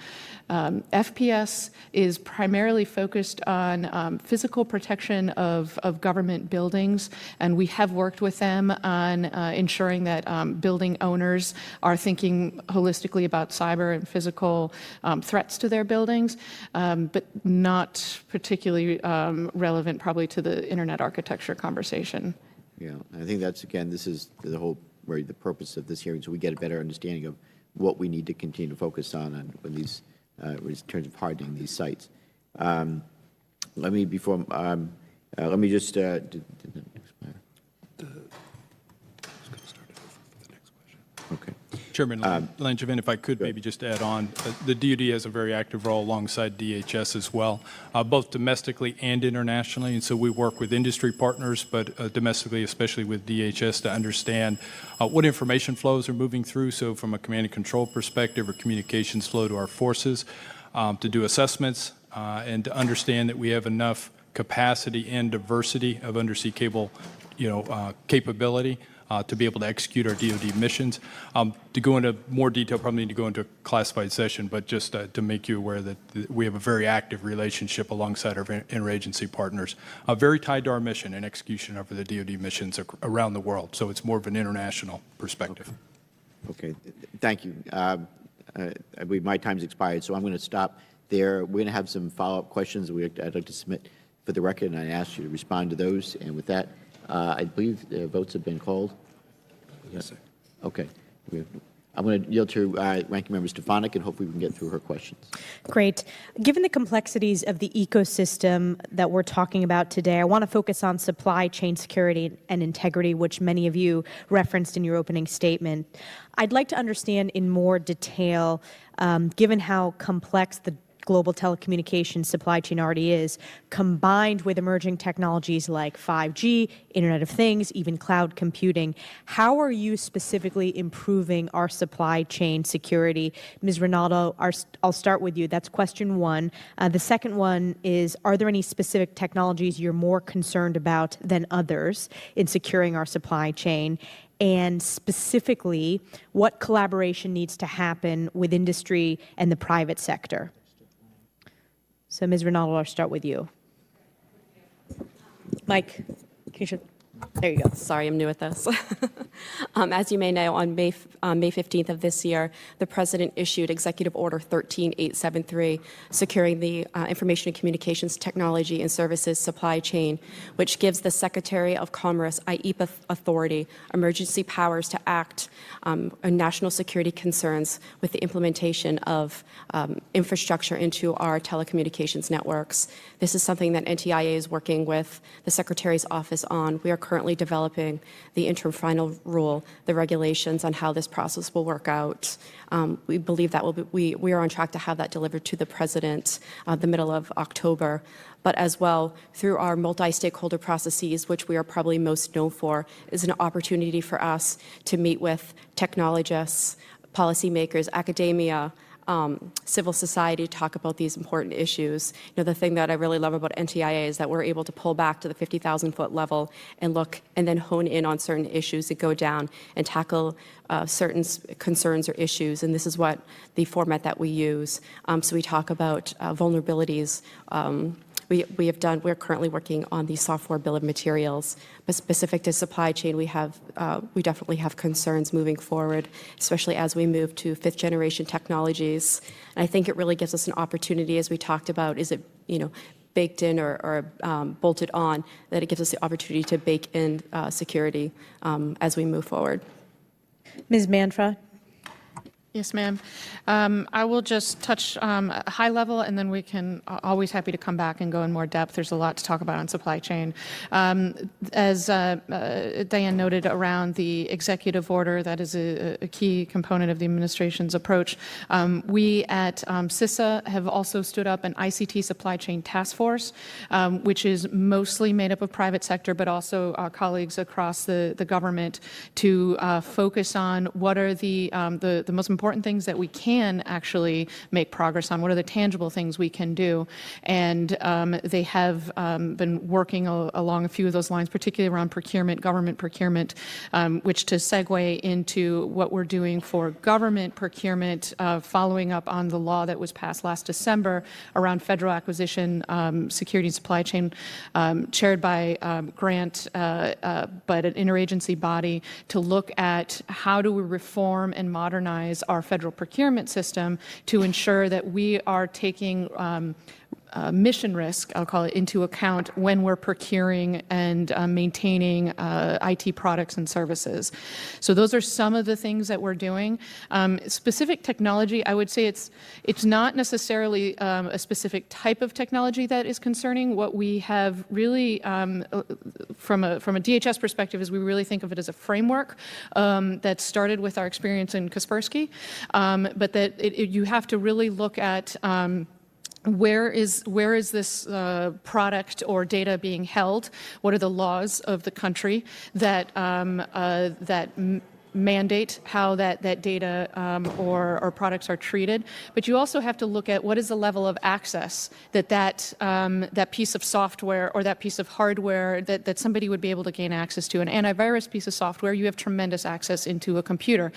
FPS is primarily focused on physical protection of government buildings, and we have worked with them on ensuring that building owners are thinking holistically about cyber and physical threats to their buildings, but not particularly relevant probably to the internet architecture conversation. Yeah, I think that's, again, this is the whole, the purpose of this hearing, so we get a better understanding of what we need to continue to focus on when these, in terms of hardening these sites. Let me just, okay. Chairman Langevin, if I could maybe just add on, the DoD has a very active role alongside DHS as well, both domestically and internationally. And so we work with industry partners, but domestically, especially with DHS, to understand what information flows are moving through. So from a command and control perspective or communications flow to our forces, to do assessments and to understand that we have enough capacity and diversity of undersea cable, capability to be able to execute our DoD missions. To go into more detail, probably need to go into a classified session, but just to make you aware that we have a very active relationship alongside our interagency partners, very tied to our mission and execution of the DoD missions around the world. So it's more of an international perspective. Okay, thank you. I believe my time's expired, so I'm going to stop there. We're going to have some follow-up questions that I'd like to submit for the record, and I ask you to respond to those. And with that, I believe the votes have been called. Yes, sir. Okay. I'm going to yield to Ranking Member Stefanik, and hopefully we can get through her questions. Great. Given the complexities of the ecosystem that we're talking about today, I want to focus on supply chain security and integrity, which many of you referenced in your opening statement. I'd like to understand in more detail, given how complex the global telecommunications supply chain already is, combined with emerging technologies like 5G, Internet of Things, even cloud computing, how are you specifically improving our supply chain security? Ms. Rinaldo, I'll start with you. That's question one. The second one is, are there any specific technologies you're more concerned about than others in securing our supply chain? And specifically, what collaboration needs to happen with industry and the private sector? So, Ms. Rinaldo, I'll start with you. Mike, there you go. Sorry, I'm new at this. As you may know, on May 15th of this year, the President issued Executive Order 13873, securing the information and communications technology and services supply chain, which gives the Secretary of Commerce, IEPA authority, emergency powers to act on national security concerns with the implementation of infrastructure into our telecommunications networks. This is something that NTIA is working with the Secretary's office on. We are currently developing the interim final rule, the regulations on how this process will work out. We believe that we are on track to have that delivered to the President the middle of October. But as well, through our multi-stakeholder processes, which we are probably most known for, is an opportunity for us to meet with technologists, policymakers, academia, civil society to talk about these important issues. The thing that I really love about NTIA is that we're able to pull back to the 50,000-foot level and look and then hone in on certain issues that go down and tackle certain concerns or issues. And this is what the format that we use. So we talk about vulnerabilities, we're currently working on the software bill of materials, but specific to supply chain, we definitely have concerns moving forward, especially as we move to 5th generation technologies. And I think it really gives us an opportunity, as we talked about, is it, baked in or bolted on, that it gives us the opportunity to bake in security as we move forward. Ms. Manfra. Yes, ma'am. I will just touch high level, and then we can always happy to come back and go in more depth. There's a lot to talk about on supply chain. As Diane noted around the executive order, that is a key component of the administration's approach. We at CISA have also stood up an ICT supply chain task force, which is mostly made up of private sector, but also our colleagues across the government to focus on what are the most important things that we can actually make progress on. What are the tangible things we can do? And they have been working along a few of those lines, particularly around procurement, government procurement, which to segue into what we're doing for government procurement, following up on the law that was passed last December around federal acquisition, security and supply chain, chaired by Grant, but an interagency body to look at how do we reform and modernize our federal procurement system to ensure that we are taking mission risk, I'll call it, into account when we're procuring and maintaining IT products and services. So those are some of the things that we're doing. Specific technology, I would say it's not necessarily a specific type of technology that is concerning. What we have really, from a DHS perspective, is we really think of it as a framework that started with our experience in Kaspersky, but that you have to really look at where is this product or data being held? What are the laws of the country that mandate how that data or products are treated? But you also have to look at what is the level of access that piece of software or that piece of hardware that somebody would be able to gain access to. An antivirus piece of software, you have tremendous access into a computer.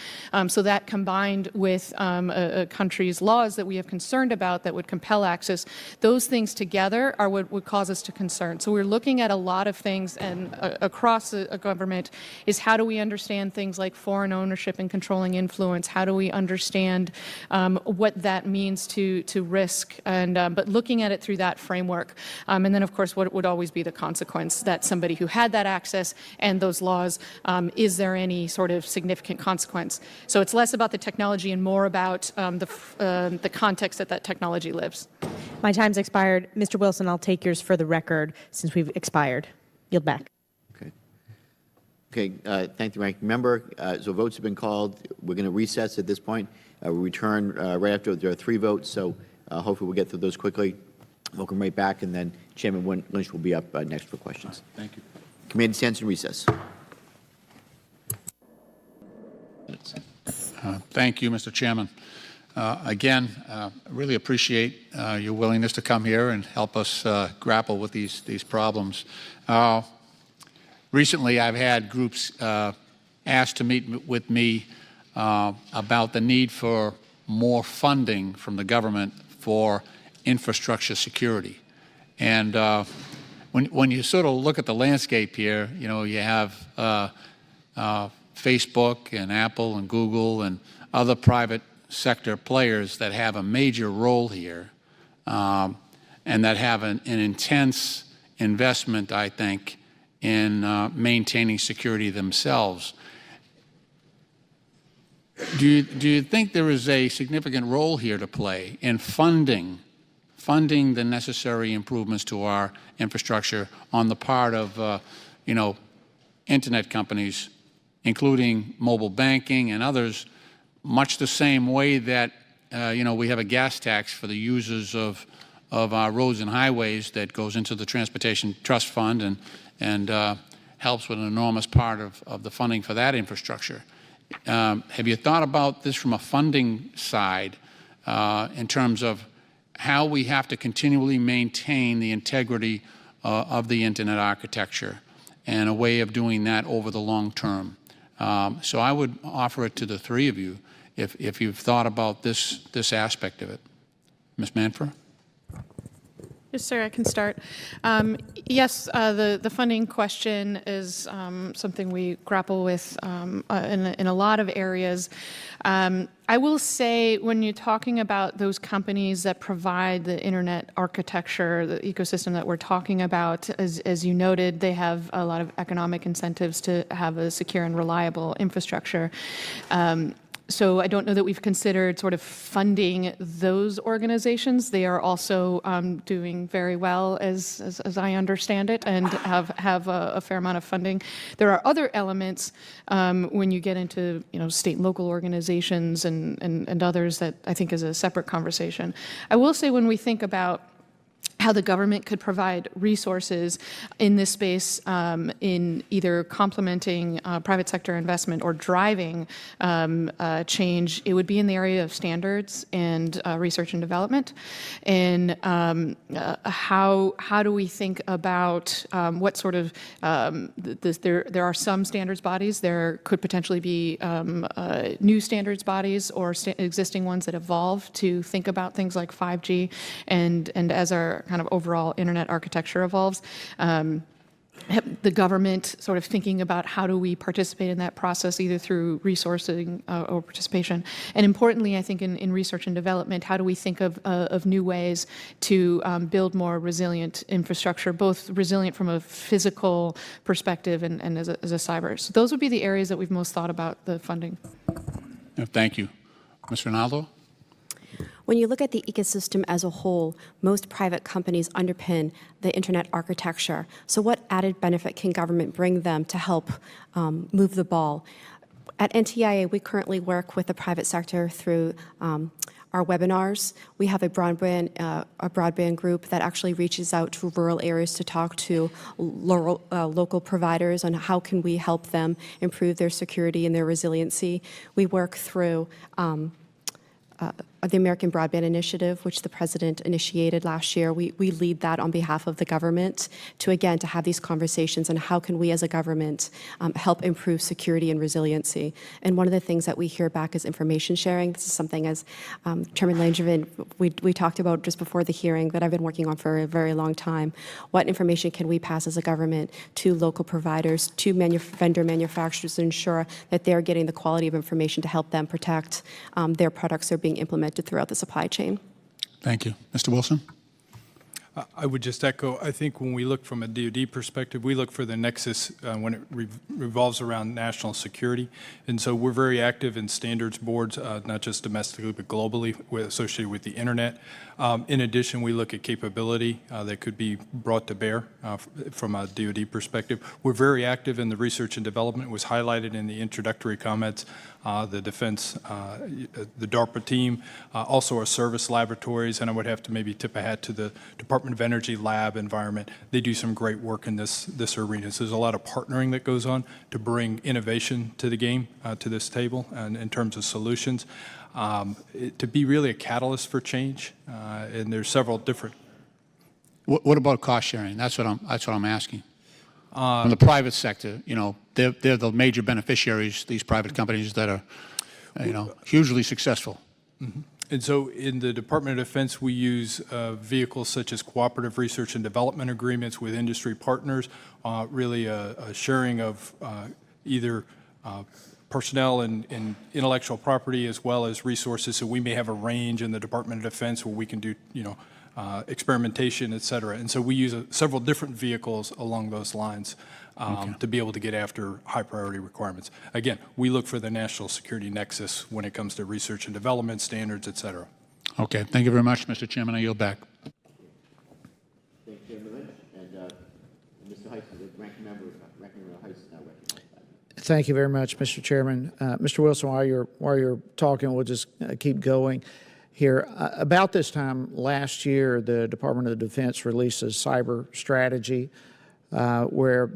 So that combined with a country's laws that we have concerned about that would compel access, those things together are what would cause us to concern. So we're looking at a lot of things, and across a government is how do we understand things like foreign ownership and controlling influence? How do we understand what that means to risk? And but looking at it through that framework, and then of course what would always be the consequence that somebody who had that access and those laws, is there any sort of significant consequence? So it's less about the technology and more about the context that technology lives. My time's expired. Mr. Wilson, I'll take yours for the record since we've expired. Yield back. Okay, thank you, Ranking Member. So votes have been called. We're going to recess at this point. We'll return right after there are 3 votes, so hopefully we'll get through those quickly. We'll come right back, and then Chairman Lynch will be up next for questions. Thank you. Committee stands in recess. Thank you, Mr. Chairman. Again, really appreciate your willingness to come here and help us grapple with these problems. Recently, I've had groups asked to meet with me about the need for more funding from the government for infrastructure security. And when you sort of look at the landscape here, you have Facebook and Apple and Google and other private sector players that have a major role here and that have an intense investment, I think, in maintaining security themselves. Do you think there is a significant role here to play in funding the necessary improvements to our infrastructure on the part of, internet companies, including mobile banking and others, much the same way that, we have a gas tax for the users of our roads and highways that goes into the Transportation Trust Fund and helps with an enormous part of the funding for that infrastructure. Have you thought about this from a funding side in terms of how we have to continually maintain the integrity of the Internet architecture and a way of doing that over the long term? So I would offer it to the 3 of you if you've thought about this aspect of it. Ms. Manfra? Yes, sir, I can start. Yes, the funding question is something we grapple with in a lot of areas. I will say when you're talking about those companies that provide the internet architecture, the ecosystem that we're talking about, as you noted, they have a lot of economic incentives to have a secure and reliable infrastructure. So I don't know that we've considered sort of funding those organizations. They are also doing very well, as I understand it, and have a fair amount of funding. There are other elements when you get into state and local organizations and others that I think is a separate conversation. I will say when we think about how the government could provide resources in this space in either complementing private sector investment or driving change, it would be in the area of standards and research and development. And how do we think about what sort of, there are some standards bodies, there could potentially be new standards bodies or existing ones that evolve to think about things like 5G and as our kind of overall internet architecture evolves. The government sort of thinking about how do we participate in that process either through resourcing or participation. And importantly, I think in research and development, how do we think of new ways to build more resilient infrastructure, both resilient from a physical perspective and as a cyber. So those would be the areas that we've most thought about the funding. Thank you. Mr. Ronaldo? When you look at the ecosystem as a whole, most private companies underpin the internet architecture. So what added benefit can government bring them to help move the ball? At NTIA, we currently work with the private sector through our webinars. We have a broadband group that actually reaches out to rural areas to talk to local providers on how can we help them improve their security and their resiliency. We work through the American Broadband Initiative, which the President initiated last year. We lead that on behalf of the government to have these conversations on how can we as a government help improve security and resiliency. And one of the things that we hear back is information sharing. This is something, as Chairman Langevin, we talked about just before the hearing that I've been working on for a very long time. What information can we pass as a government to local providers, to vendor manufacturers to ensure that they're getting the quality of information to help them protect their products that are being implemented throughout the supply chain. Thank you. Mr. Wilson? I would just echo, I think when we look from a DoD perspective, we look for the nexus when it revolves around national security. And so we're very active in standards boards, not just domestically, but globally associated with the internet. In addition, we look at capability that could be brought to bear from a DoD perspective. We're very active in the research and development. It was highlighted in the introductory comments. The Defense, the DARPA team, also our service laboratories, and I would have to maybe tip a hat to the Department of Energy lab environment. They do some great work in this arena. So there's a lot of partnering that goes on to bring innovation to the game, to this table, and in terms of solutions, to be really a catalyst for change. And there's several different. What about cost sharing? That's what I'm asking. From the private sector, they're the major beneficiaries, these private companies that are, hugely successful. Mm-hmm. And so in the Department of Defense, we use vehicles such as cooperative research and development agreements with industry partners, really a sharing of either personnel and intellectual property as well as resources. So we may have a range in the Department of Defense where we can do, experimentation, et cetera. And so we use several different vehicles along those lines to be able to get after high priority requirements. Again, we look for the national security nexus when it comes to research and development standards, et cetera. Okay, thank you very much, Mr. Chairman. I yield back. Thank you, Chairman Lynch. And Mr. Heiss, the ranking member Heiss is now recognized. Thank you very much, Mr. Chairman. Mr. Wilson, while you're talking, we'll just keep going here. About this time last year, the Department of Defense released a cyber strategy where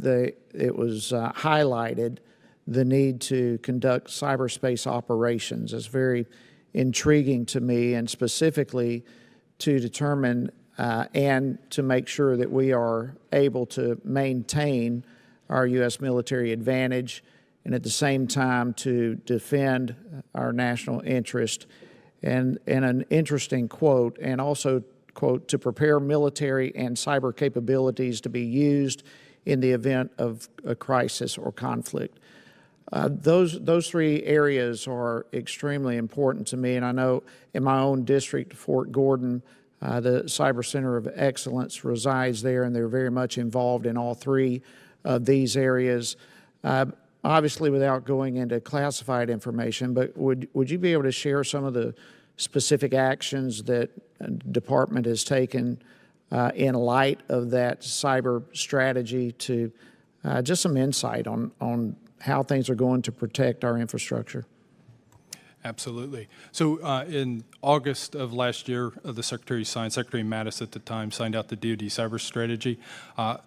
it was highlighted the need to conduct cyberspace operations. It's very intriguing to me, and specifically to determine and to make sure that we are able to maintain our U.S. military advantage and at the same time to defend our national interest. And an interesting quote, and also quote, to prepare military and cyber capabilities to be used in the event of a crisis or conflict. Those three areas are extremely important to me, and I know in my own district, Fort Gordon, the Cyber Center of Excellence resides there, and they're very much involved in all three of these areas. Obviously, without going into classified information, but would you be able to share some of the specific actions that the department has taken in light of that cyber strategy to just some insight on how things are going to protect our infrastructure? Absolutely. So in August of last year, the Secretary Mattis at the time signed out the DoD cyber strategy.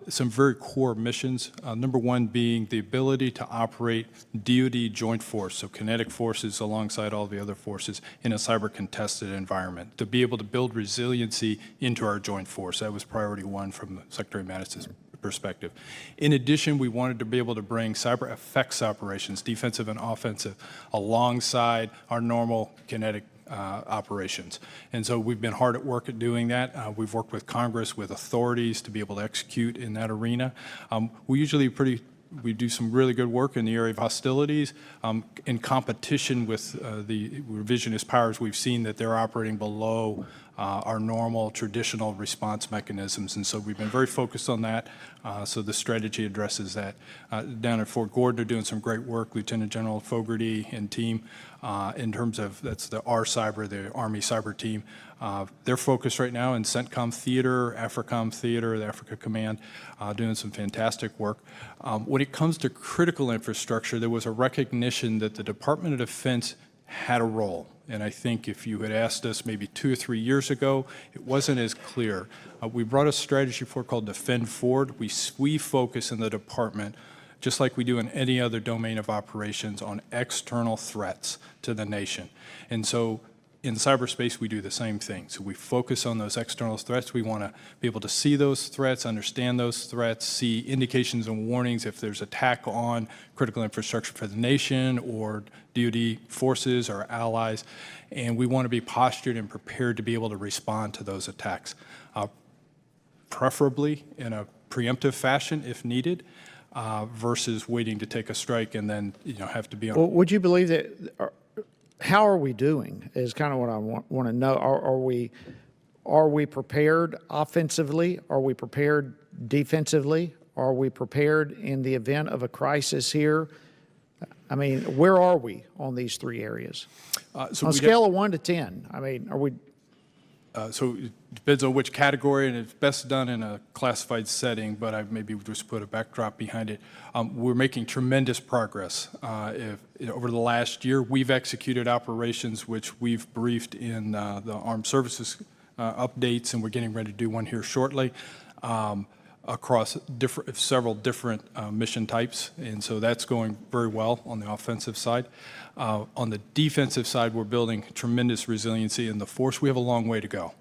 Some very core missions, number one being the ability to operate DoD joint force, so kinetic forces alongside all the other forces in a cyber contested environment, to be able to build resiliency into our joint force. That was priority one from Secretary Mattis's perspective. In addition, we wanted to be able to bring cyber effects operations, defensive and offensive, alongside our normal kinetic operations. And so we've been hard at work at doing that. We've worked with Congress, with authorities to be able to execute in that arena. We do some really good work in the area of hostilities. In competition with the revisionist powers, we've seen that they're operating below our normal traditional response mechanisms, and so we've been very focused on that. So the strategy addresses that. Down at Fort Gordon, they're doing some great work. Lieutenant General Fogarty and team, in terms of, that's the R-Cyber, the Army Cyber team. They're focused right now in CENTCOM Theater, AFRICOM Theater, the Africa Command, doing some fantastic work. When it comes to critical infrastructure, there was a recognition that the Department of Defense had a role. And I think if you had asked us maybe 2 or 3 years ago, it wasn't as clear. We brought a strategy forward called Defend Forward. We focus in the department, just like we do in any other domain of operations, on external threats to the nation. And so in cyberspace, we do the same thing. So we focus on those external threats. We want to be able to see those threats, understand those threats, see indications and warnings if there's attack on critical infrastructure for the nation or DoD forces or allies. And we want to be postured and prepared to be able to respond to those attacks, preferably in a preemptive fashion if needed, versus waiting to take a strike and then have to be on. Well, would you believe that? How are we doing is kind of what I want to know. Are we prepared offensively? Are we prepared defensively? Are we prepared in the event of a crisis here? I mean, where are we on these three areas? On a scale of 1 to 10, I mean, are we? So it depends on which category, and it's best done in a classified setting, but I maybe just put a backdrop behind it. We're making tremendous progress. Over the last year, we've executed operations which we've briefed in the Armed Services updates, and we're getting ready to do one here shortly, across several different mission types, and so that's going very well on the offensive side. On the defensive side, we're building tremendous resiliency in the force. We have a long way to go.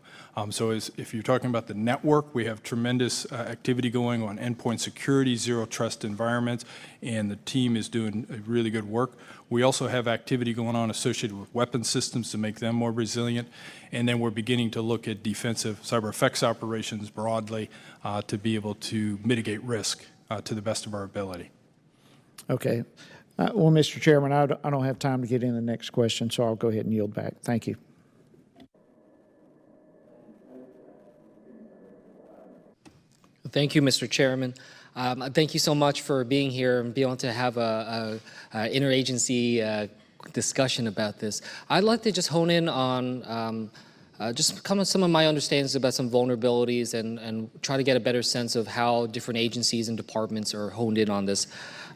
So if you're talking about the network, we have tremendous activity going on endpoint security, zero trust environments, and the team is doing really good work. We also have activity going on associated with weapon systems to make them more resilient, and then we're beginning to look at defensive cyber effects operations broadly to be able to mitigate risk to the best of our ability. Okay. Well, Mr. Chairman, I don't have time to get in the next question, so I'll go ahead and yield back. Thank you. Thank you, Mr. Chairman. Thank you so much for being here and being able to have a interagency discussion about this. I'd like to just hone in on just some of my understandings about some vulnerabilities and try to get a better sense of how different agencies and departments are honed in on this.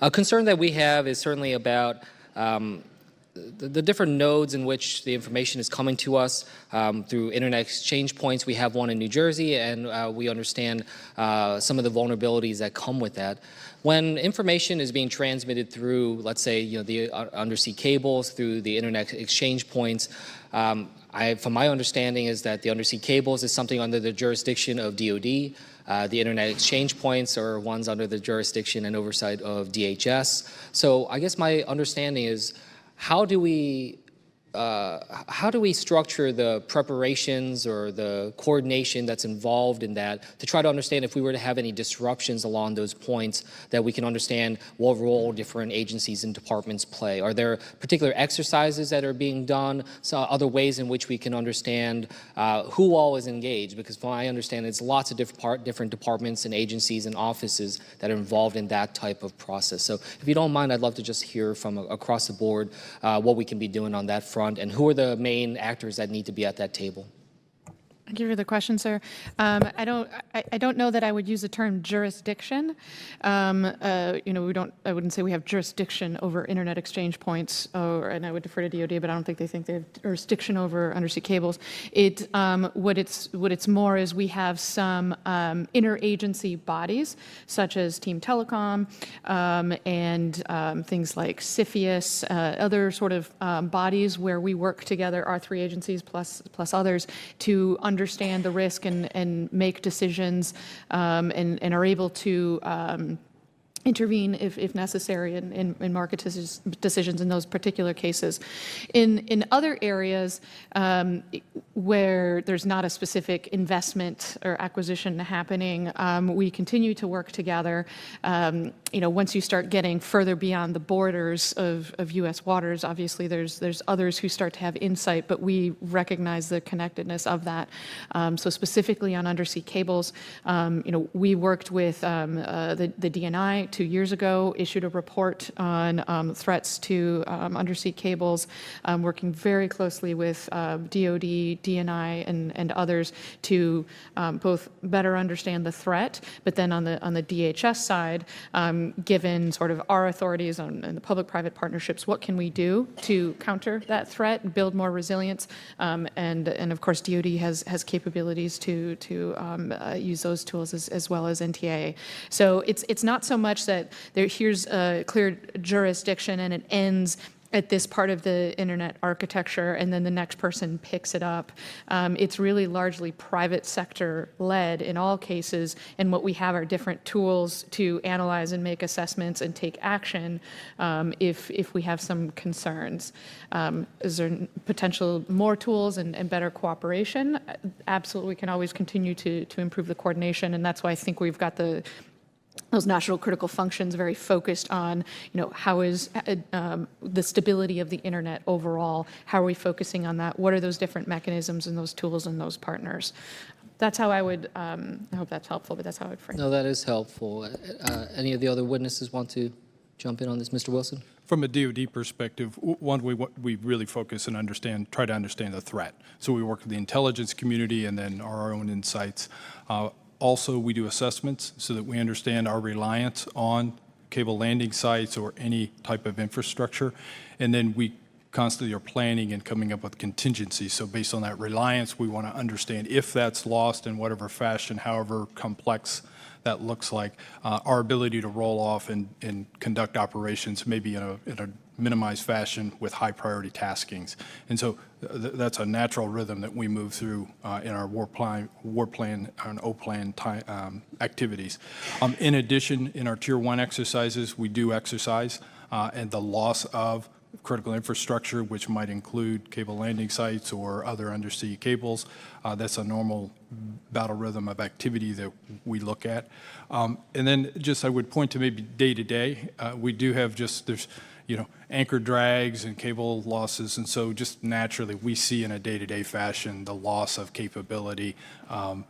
A concern that we have is certainly about the different nodes in which the information is coming to us through internet exchange points. We have one in New Jersey, and we understand some of the vulnerabilities that come with that. When information is being transmitted through, let's say, the undersea cables, through the internet exchange points, from my understanding is that the undersea cables is something under the jurisdiction of DoD. The internet exchange points are ones under the jurisdiction and oversight of DHS. So I guess my understanding is, how do we how do we structure the preparations or the coordination that's involved in that to try to understand if we were to have any disruptions along those points, that we can understand what role different agencies and departments play? Are there particular exercises that are being done, so other ways in which we can understand who all is engaged? Because from what I understand, it's lots of different departments and agencies and offices that are involved in that type of process. So if you don't mind, I'd love to just hear from across the board what we can be doing on that front, and who are the main actors that need to be at that table. Thank you for the question, sir. I don't know that I would use the term jurisdiction. I wouldn't say we have jurisdiction over internet exchange points, and I would defer to DoD, but I don't think they have jurisdiction over undersea cables. What it's more is we have some interagency bodies, such as Team Telecom and things like CFIUS, other sort of bodies where we work together, our three agencies plus others, to understand the risk and make decisions and are able to intervene if necessary in market decisions in those particular cases. In other areas where there's not a specific investment or acquisition happening, we continue to work together. Once you start getting further beyond the borders of U.S. waters, obviously there's others who start to have insight, but we recognize the connectedness of that. So specifically on undersea cables, we worked with the DNI 2 years ago, issued a report on threats to undersea cables, working very closely with DoD, DNI, and others to both better understand the threat, but then on the DHS side, given sort of our authorities and the public-private partnerships, what can we do to counter that threat and build more resilience? And of course, DoD has capabilities to use those tools as well as NTIA. So it's not so much that here's a clear jurisdiction and it ends at this part of the internet architecture and then the next person picks it up. It's really largely private sector led in all cases, and what we have are different tools to analyze and make assessments and take action if we have some concerns. Is there potential more tools and better cooperation? Absolutely, we can always continue to improve the coordination, and that's why I think we've got those national critical functions very focused on, how is the stability of the internet overall? How are we focusing on that? What are those different mechanisms and those tools and those partners? That's how I would, I hope that's helpful, but that's how I would frame it. No, that is helpful. Any of the other witnesses want to jump in on this? Mr. Wilson? From a DoD perspective, one, we really focus and try to understand the threat. So we work with the intelligence community and then our own insights. Also, we do assessments so that we understand our reliance on cable landing sites or any type of infrastructure. And then we constantly are planning and coming up with contingencies. So based on that reliance, we want to understand if that's lost in whatever fashion, however complex that looks like, our ability to roll off and conduct operations maybe in a minimized fashion with high priority taskings. And so that's a natural rhythm that we move through in our war plan and O-plan activities. In addition, in our Tier 1 exercises, we do exercise and the loss of critical infrastructure, which might include cable landing sites or other undersea cables. That's a normal battle rhythm of activity that we look at. And then just I would point to maybe day to day. We do have there's anchor drags and cable losses, and so just naturally we see in a day-to-day fashion the loss of capability,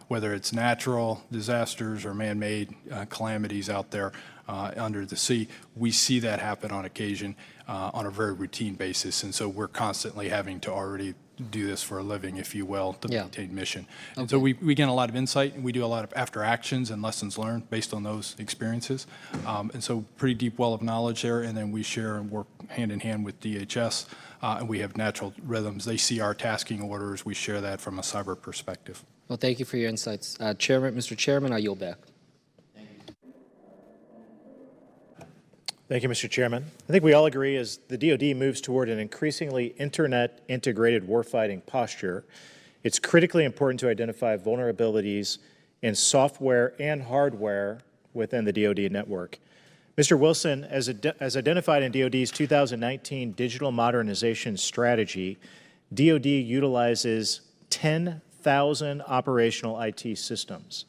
whether it's natural disasters or man-made calamities out there under the sea. We see that happen on occasion on a very routine basis, and so we're constantly having to already do this for a living, if you will, to maintain mission. And so we gain a lot of insight, and we do a lot of after actions and lessons learned based on those experiences. And so pretty deep well of knowledge there, and then we share and work hand in hand with DHS, and we have natural rhythms. They see our tasking orders. We share that from a cyber perspective. Well, thank you for your insights. Mr. Chairman, I yield back. Thank you, Mr. Chairman. I think we all agree as the DoD moves toward an increasingly internet-integrated warfighting posture, it's critically important to identify vulnerabilities in software and hardware within the DoD network. Mr. Wilson, as identified in DoD's 2019 Digital Modernization Strategy, DoD utilizes 10,000 operational IT systems.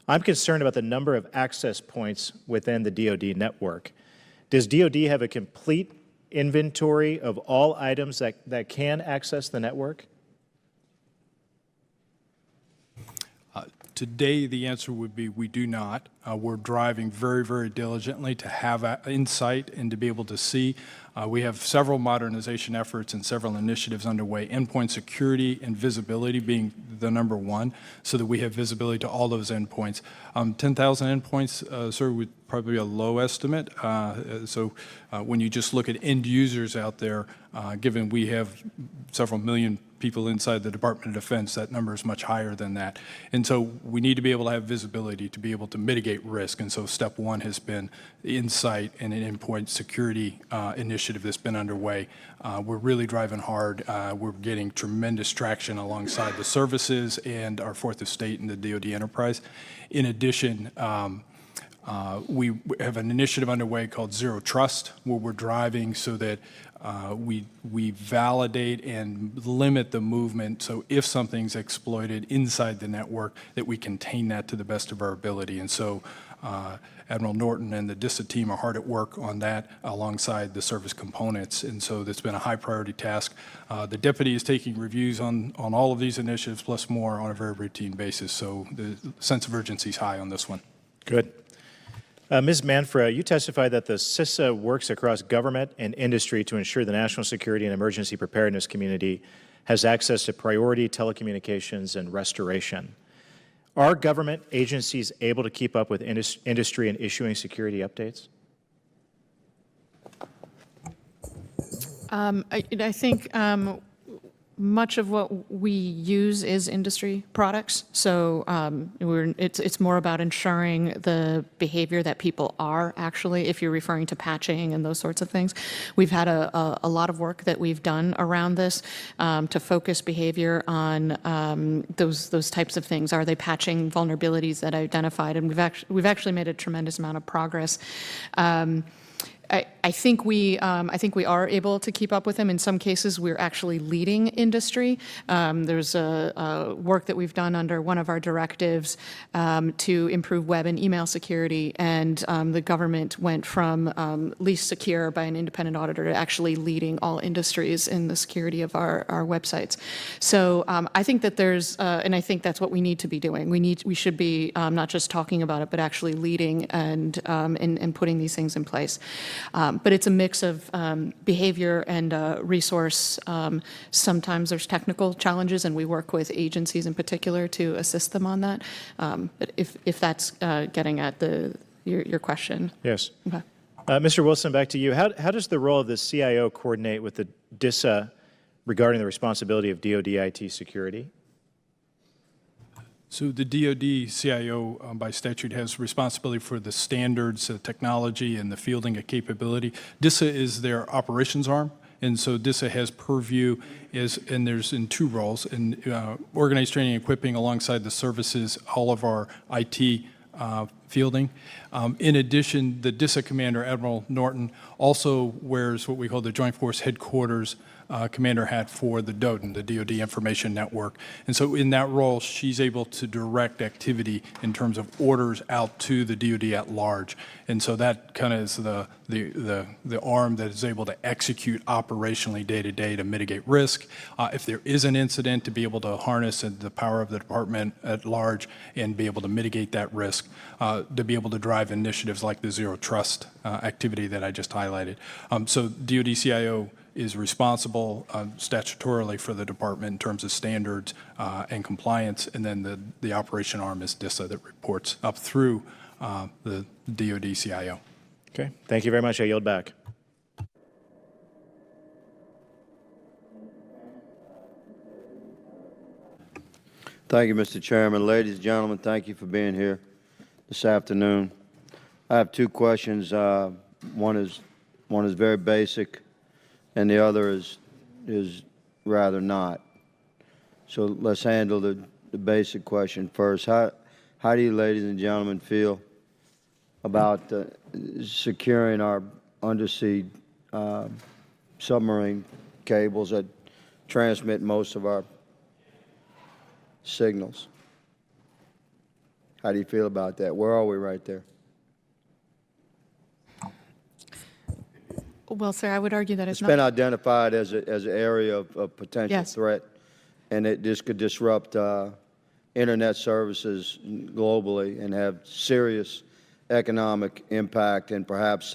I'm concerned about the number of access points within the DoD network. Does DoD have a complete inventory of all items that can access the network? Today, the answer would be we do not. We're driving very, very diligently to have insight and to be able to see. We have several modernization efforts and several initiatives underway, endpoint security and visibility being the number one, so that we have visibility to all those endpoints. 10,000 endpoints, sir, would probably be a low estimate. When you just look at end users out there, given we have several million people inside the Department of Defense, that number is much higher than that. And so we need to be able to have visibility to be able to mitigate risk. And so step one has been insight and an endpoint security initiative that's been underway. We're really driving hard. We're getting tremendous traction alongside the services and our fourth estate in the DoD enterprise. In addition, we have an initiative underway called Zero Trust, where we're driving so that we validate and limit the movement, so if something's exploited inside the network, that we contain that to the best of our ability. And so Admiral Norton and the DISA team are hard at work on that alongside the service components, and so that's been a high priority task. The deputy is taking reviews on all of these initiatives, plus more on a very routine basis, so the sense of urgency is high on this one. Good. Ms. Manfra, you testified that the CISA works across government and industry to ensure the national security and emergency preparedness community has access to priority telecommunications and restoration. Are government agencies able to keep up with industry in issuing security updates? I think much of what we use is industry products, so it's more about ensuring the behavior that people are actually, if you're referring to patching and those sorts of things. We've had a lot of work that we've done around this to focus behavior on those types of things. Are they patching vulnerabilities that I identified? And we've actually made a tremendous amount of progress. I think we are able to keep up with them. In some cases, we're actually leading industry. There's a work that we've done under one of our directives to improve web and email security, and the government went from least secure by an independent auditor to actually leading all industries in the security of our websites. So I think that there's, and I think that's what we need to be doing. We should be not just talking about it, but actually leading and putting these things in place. But it's a mix of behavior and resource. Sometimes there's technical challenges, and we work with agencies in particular to assist them on that. But if that's getting at your question. Yes. Okay. Mr. Wilson, back to you. How does the role of the CIO coordinate with the DISA regarding the responsibility of DoD IT security? So the DoD CIO by statute has responsibility for the standards, technology, and the fielding of capability. DISA is their operations arm, and so DISA has purview, and there's in two roles, in organized training and equipping alongside the services, all of our IT fielding. In addition, the DISA commander, Admiral Norton, also wears what we call the Joint Force Headquarters commander hat for the DoD, the DoD Information Network. And so in that role, she's able to direct activity in terms of orders out to the DoD at large. And so that kind of is the arm that is able to execute operationally day to day to mitigate risk. If there is an incident, to be able to harness the power of the department at large and be able to mitigate that risk, to be able to drive initiatives like the Zero Trust activity that I just highlighted. So DoD CIO is responsible statutorily for the department in terms of standards and compliance, and then the operation arm is DISA that reports up through the DoD CIO. Okay, thank you very much. I yield back. Thank you, Mr. Chairman. Ladies and gentlemen, thank you for being here this afternoon. I have two questions. One is very basic, and the other is rather not. So let's handle the basic question first. How do you, ladies and gentlemen, feel about securing our undersea submarine cables that transmit most of our signals. How do you feel about that? Where are we right there? Well, sir, I would argue that It's it's been not. identified as an area of potential Yes. threat, and this could disrupt internet services globally and have serious economic impact and perhaps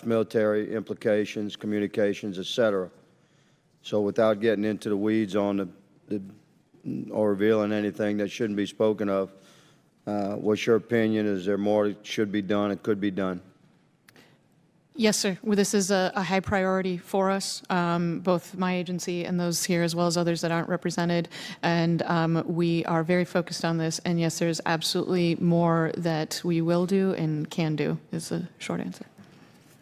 military implications, communications, et cetera. So without getting into the weeds on or revealing anything that shouldn't be spoken of, what's your opinion? Is there more that should be done and could be done? Yes, sir. Well, this is a high priority for us, both my agency and those here, as well as others that aren't represented. And we are very focused on this. And yes, there's absolutely more that we will do and can do, is the short answer.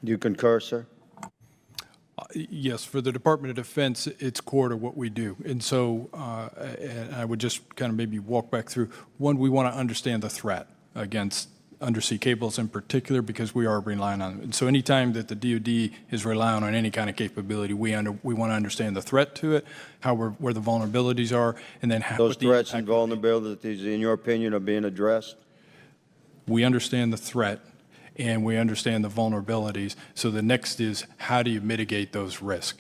Do you concur, sir? Yes, for the Department of Defense, it's core to what we do. And so and I would just kind of maybe walk back through. One, we want to understand the threat against undersea cables in particular, because we are relying on them. And so anytime that the DoD is relying on any kind of capability, we want to understand the threat to it, where the vulnerabilities are, and then how Those threats and vulnerabilities, in your opinion, are being addressed? We understand the threat and we understand the vulnerabilities. So the next is, how do you mitigate those risks?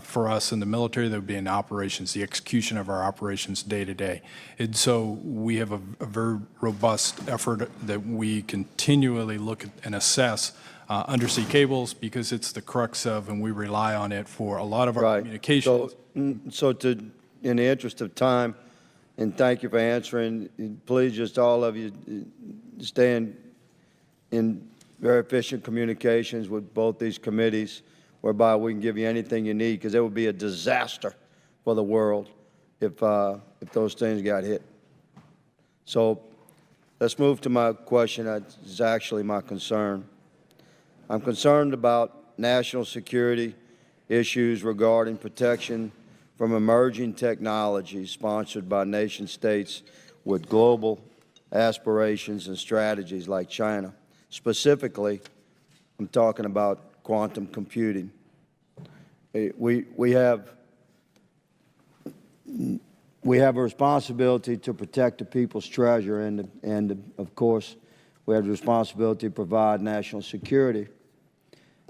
For us in the military, that would be in operations, the execution of our operations day to day. And so we have a very robust effort that we continually look at and assess undersea cables, because it's the crux of, and we rely on it for a lot of our communications. So in the interest of time, and thank you for answering, please just all of you stay in very efficient communications with both these committees, whereby we can give you anything you need, because it would be a disaster for the world if those things got hit. So let's move to my question. That is actually my concern. I'm concerned about national security issues regarding protection from emerging technologies sponsored by nation states with global aspirations and strategies like China. Specifically, I'm talking about quantum computing. We have a responsibility to protect the people's treasure, and of course, we have the responsibility to provide national security.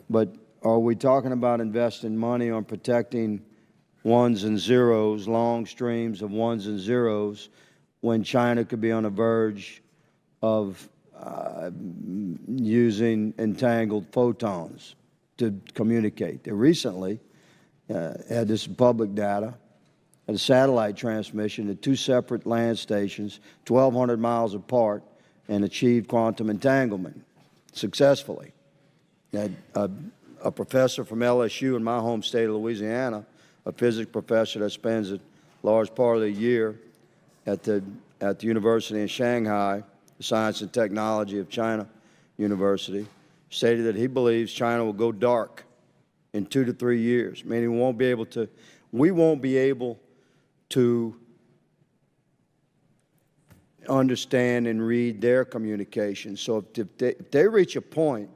But are we talking about investing money on protecting ones and zeros, long streams of ones and zeros, when China could be on the verge of using entangled photons to communicate? They recently had this public data, a satellite transmission at two separate land stations, 1,200 miles apart, and achieved quantum entanglement successfully. A professor from LSU in my home state of Louisiana, a physics professor that spends a large part of the year at the university in Shanghai, the Science and Technology of China University, stated that he believes China will go dark in 2 to 3 years, meaning we won't be able to understand and read their communication. So if they reach a point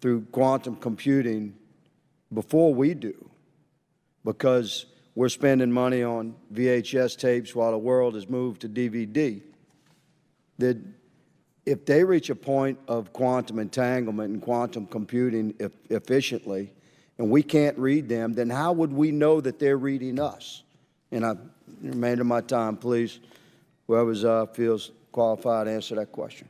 through quantum computing before we do, because we're spending money on VHS tapes while the world has moved to DVD, that if they reach a point of quantum entanglement and quantum computing efficiently, and we can't read them, then how would we know that they're reading us? And the remainder of my time, please, whoever feels qualified to answer that question.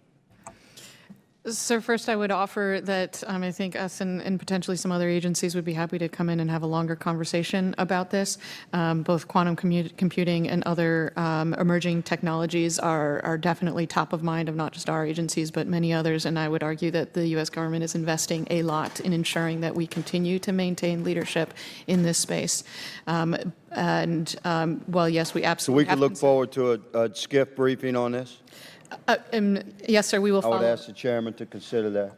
Sir, first I would offer that I think us and potentially some other agencies would be happy to come in and have a longer conversation about this. Both quantum computing and other emerging technologies are definitely top of mind of not just our agencies, but many others. And I would argue that the U.S. government is investing a lot in ensuring that we continue to maintain leadership in this space. Well, yes, we absolutely So we could look forward to a SCIF briefing on this? Yes, sir, we will follow. I would ask the chairman to consider that.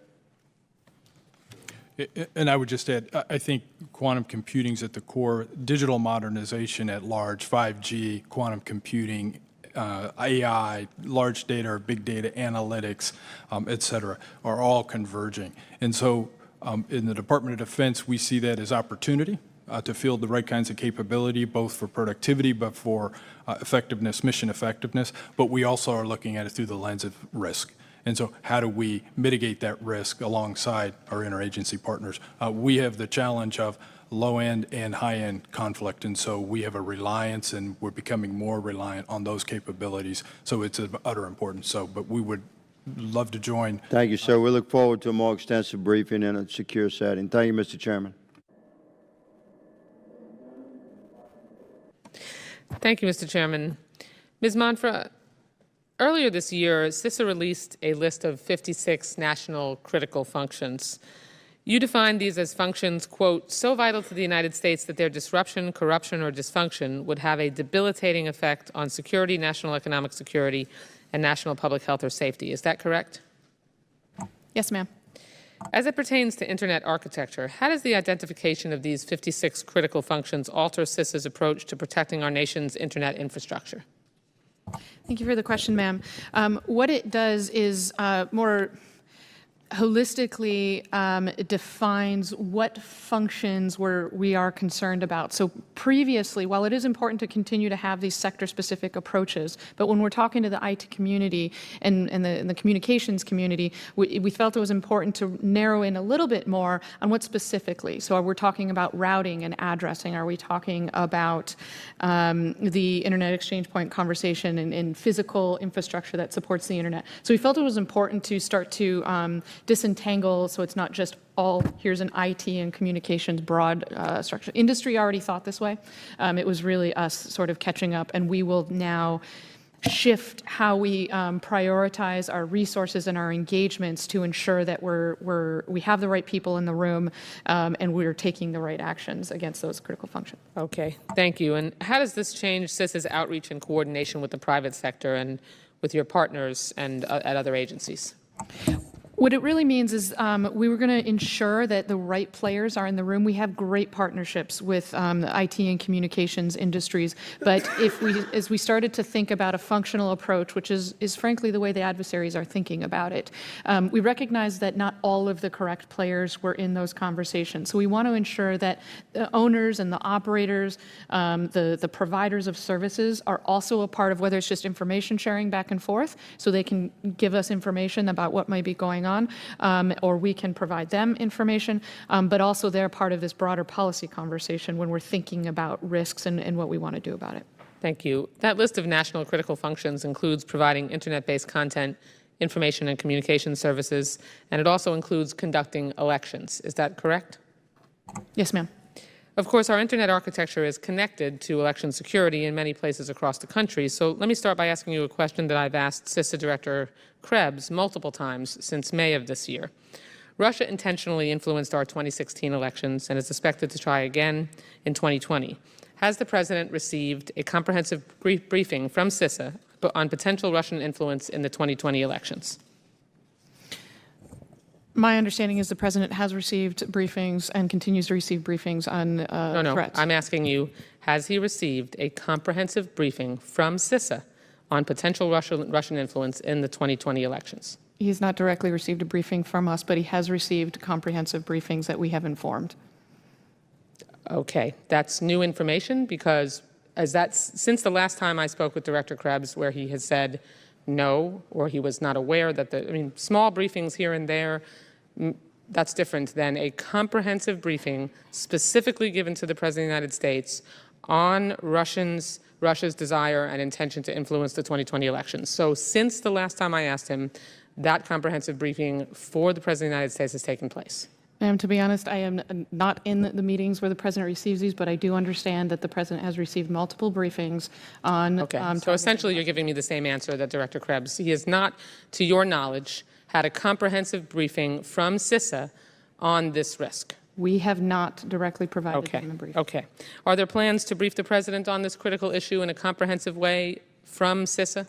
And I would just add, I think quantum computing is at the core. Digital modernization at large, 5G, quantum computing, AI, large data or big data analytics, et cetera, are all converging. And so in the Department of Defense, we see that as opportunity to field the right kinds of capability, both for productivity, but for effectiveness, mission effectiveness. But we also are looking at it through the lens of risk. And so how do we mitigate that risk alongside our interagency partners? We have the challenge of low-end and high-end conflict, and so we have a reliance, and we're becoming more reliant on those capabilities. So it's of utter importance. So, but we would love to join. Thank you, sir. We look forward to a more extensive briefing in a secure setting. Thank you, Mr. Chairman. Thank you, Mr. Chairman. Ms. Monfra, earlier this year, CISA released a list of 56 national critical functions. You defined these as functions, quote, so vital to the United States that their disruption, corruption, or dysfunction would have a debilitating effect on security, national economic security, and national public health or safety. Is that correct? Yes, ma'am. As it pertains to Internet architecture, how does the identification of these 56 critical functions alter CISA's approach to protecting our nation's Internet infrastructure? Thank you for the question, ma'am. What it does is more holistically it defines what functions we are concerned about. So previously, while it is important to continue to have these sector-specific approaches, but when we're talking to the IT community and the communications community, we felt it was important to narrow in a little bit more on what specifically. So we're talking about routing and addressing. Are we talking about the Internet Exchange Point conversation and physical infrastructure that supports the Internet? So we felt it was important to start to disentangle, so it's not just all, here's an IT and communications broad structure. Industry already thought this way. It was really us sort of catching up, and we will now shift how we prioritize our resources and our engagements to ensure that we have the right people in the room and we're taking the right actions against those critical functions. Okay, thank you. And how does this change CISA's outreach and coordination with the private sector and with your partners and at other agencies? What it really means is we were going to ensure that the right players are in the room. We have great partnerships with the IT and communications industries, but as we started to think about a functional approach, which is frankly the way the adversaries are thinking about it, we recognize that not all of the correct players were in those conversations. So we want to ensure that the owners and the operators, the providers of services are also a part of whether it's just information sharing back and forth, so they can give us information about what might be going on, or we can provide them information, but also they're part of this broader policy conversation when we're thinking about risks and what we want to do about it. Thank you. That list of national critical functions includes providing Internet-based content, information and communication services, and it also includes conducting elections. Is that correct? Yes, ma'am. Of course, our Internet architecture is connected to election security in many places across the country. So let me start by asking you a question that I've asked CISA Director Krebs multiple times since May of this year. Russia intentionally influenced our 2016 elections and is expected to try again in 2020. Has the President received a comprehensive briefing from CISA on potential Russian influence in the 2020 elections? My understanding is the President has received briefings and continues to receive briefings on threats. I'm asking you, has he received a comprehensive briefing from CISA on potential Russian influence in the 2020 elections? He has not directly received a briefing from us, but he has received comprehensive briefings that we have informed. Okay, that's new information, because since the last time I spoke with Director Krebs, where he has said no, or he was not aware that small briefings here and there, that's different than a comprehensive briefing specifically given to the President of the United States on Russia's desire and intention to influence the 2020 elections. So since the last time I asked him, that comprehensive briefing for the President of the United States has taken place. Ma'am, to be honest, I am not in the meetings where the President receives these, but I do understand that the President has received multiple briefings on... Okay, so essentially you're giving me the same answer that Director Krebs. He has not, to your knowledge, had a comprehensive briefing from CISA on this risk. We have not directly provided him a briefing. Okay. Are there plans to brief the President on this critical issue in a comprehensive way from CISA?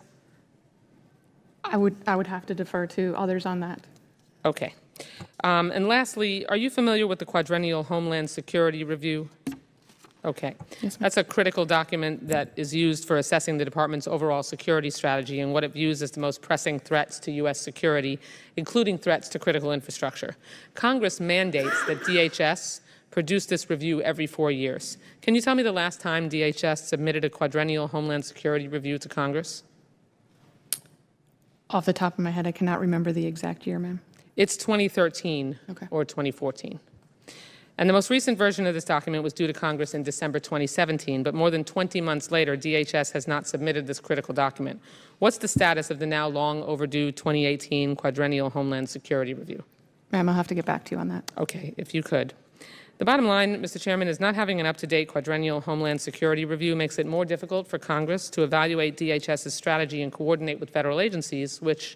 I would have to defer to others on that. Okay. And lastly, are you familiar with the quadrennial Homeland Security Review Okay. That's a critical document that is used for assessing the department's overall security strategy and what it views as the most pressing threats to U.S. security, including threats to critical infrastructure. Congress mandates that DHS produce this review every 4 years. Can you tell me the last time DHS submitted a quadrennial Homeland Security review to Congress? Off the top of my head, I cannot remember the exact year, ma'am. It's 2013 or 2014. And the most recent version of this document was due to Congress in December 2017, but more than 20 months later, DHS has not submitted this critical document. What's the status of the now long overdue 2018 quadrennial Homeland Security review? Ma'am, I'll have to get back to you on that. Okay, if you could. The bottom line, Mr. Chairman, is not having an up-to-date quadrennial Homeland Security review makes it more difficult for Congress to evaluate DHS's strategy and coordinate with federal agencies, which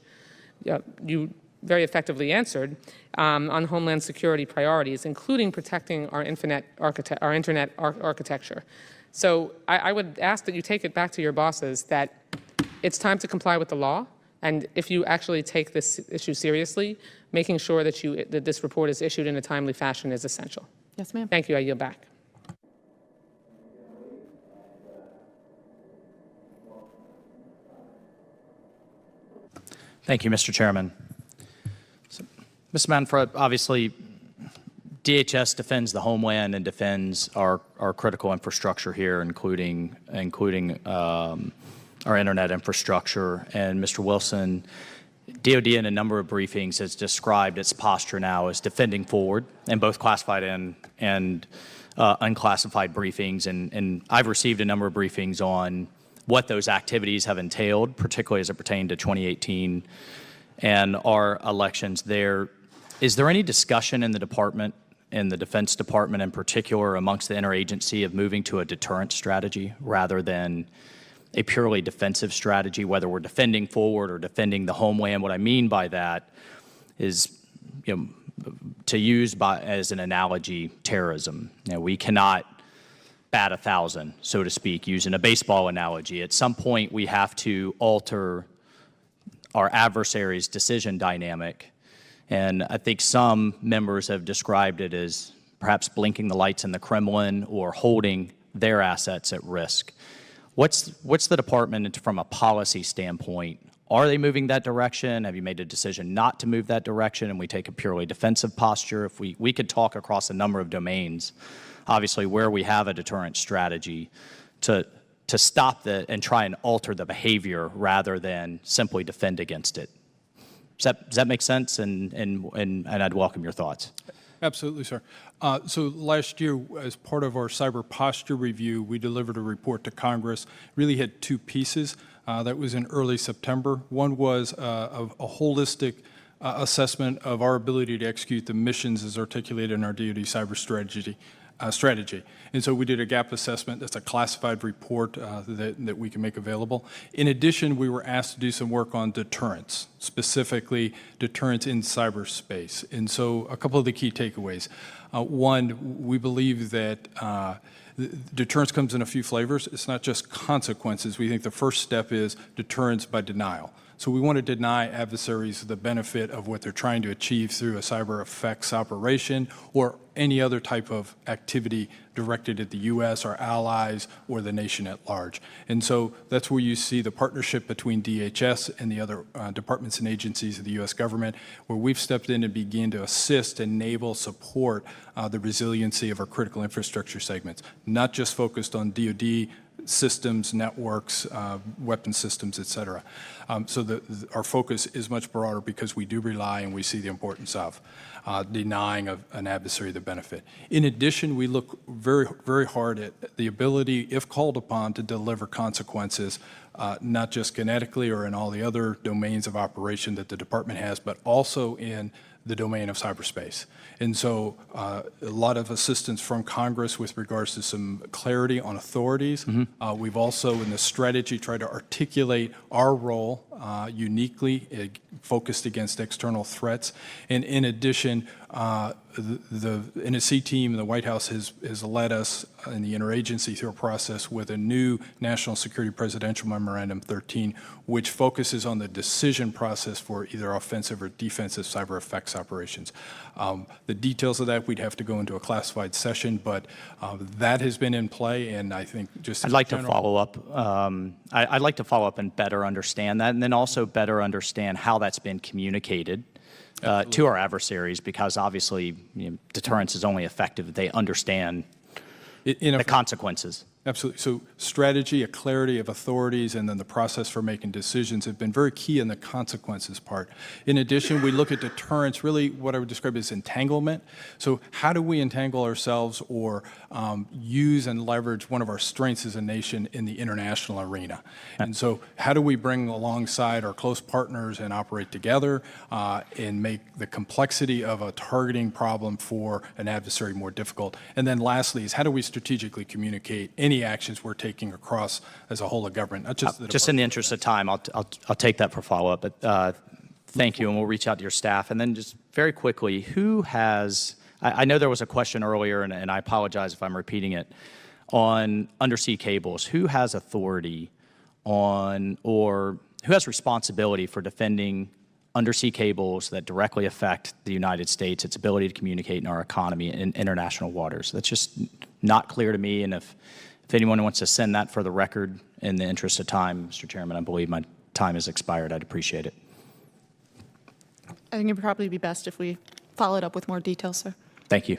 you very effectively answered, on Homeland Security priorities, including protecting our internet architecture. So I would ask that you take it back to your bosses that it's time to comply with the law, and if you actually take this issue seriously, making sure that this report is issued in a timely fashion is essential. Yes, ma'am. Thank you. I yield back. Thank you, Mr. Chairman. So, Mr. Manfred, obviously, DHS defends the homeland and defends our critical infrastructure here, including our internet infrastructure. And Mr. Wilson, DOD in a number of briefings has described its posture now as defending forward in both classified and unclassified briefings. And I've received a number of briefings on what those activities have entailed, particularly as it pertained to 2018 and our elections there. Is there any discussion in the department, in the Defense Department in particular, amongst the interagency of moving to a deterrent strategy rather than a purely defensive strategy, whether we're defending forward or defending the homeland? What I mean by that is, to use as an analogy, terrorism. We cannot bat 1,000, so to speak, using a baseball analogy. At some point, we have to alter our adversary's decision dynamic. And I think some members have described it as perhaps blinking the lights in the Kremlin or holding their assets at risk. What's the department from a policy standpoint? Are they moving that direction? Have you made a decision not to move that direction and we take a purely defensive posture? If we could talk across a number of domains, obviously where we have a deterrent strategy to stop and try and alter the behavior rather than simply defend against it. Does that make sense? And I'd welcome your thoughts. Absolutely, sir. So last year, as part of our cyber posture review, we delivered a report to Congress. Really had two pieces. That was in early September. One was a holistic assessment of our ability to execute the missions as articulated in our DoD cyber strategy. And so we did a gap assessment. That's a classified report that we can make available. In addition, we were asked to do some work on deterrence, specifically deterrence in cyberspace. And so a couple of the key takeaways. One, we believe that deterrence comes in a few flavors. It's not just consequences. We think the first step is deterrence by denial. So we want to deny adversaries the benefit of what they're trying to achieve through a cyber effects operation or any other type of activity directed at the U.S., our allies, or the nation at large. And so that's where you see the partnership between DHS and the other departments and agencies of the U.S. government, where we've stepped in and begin to assist, enable, support the resiliency of our critical infrastructure segments, not just focused on DoD systems, networks, weapon systems, et cetera. So our focus is much broader because we do rely and we see the importance of denying an adversary the benefit. In addition, we look very, very hard at the ability, if called upon, to deliver consequences, not just kinetically or in all the other domains of operation that the department has, but also in the domain of cyberspace. And so a lot of assistance from Congress with regards to some clarity on authorities. We've also, in the strategy, tried to articulate our role uniquely focused against external threats. And in addition, the NSC team in the White House has led us in the interagency through a process with a new National Security Presidential Memorandum 13, which focuses on the decision process for either offensive or defensive cyber effects operations. The details of that, we'd have to go into a classified session, but that has been in play, and I think just I'd like to follow up. I'd like to follow up and better understand that, and then also better understand how that's been communicated to our adversaries, because obviously deterrence is only effective if they understand the consequences. Absolutely. So strategy, a clarity of authorities, and then the process for making decisions have been very key in the consequences part. In addition, we look at deterrence, really what I would describe as entanglement. So how do we entangle ourselves or use and leverage one of our strengths as a nation in the international arena? And so how do we bring alongside our close partners and operate together and make the complexity of a targeting problem for an adversary more difficult? And then lastly is how do we strategically communicate any actions we're taking across as a whole of government, not just the just in the interest of time, I'll take that for follow-up, but thank you, and we'll reach out to your staff. And then just very quickly, who has, I know there was a question earlier, and I apologize if I'm repeating it, on undersea cables. Who has authority on, or who has responsibility for defending undersea cables that directly affect the United States, its ability to communicate in our economy in international waters? That's just not clear to me, and if anyone wants to send that for the record in the interest of time, Mr. Chairman, I believe my time has expired. I'd appreciate it. I think it would probably be best if we followed up with more details, sir. Thank you.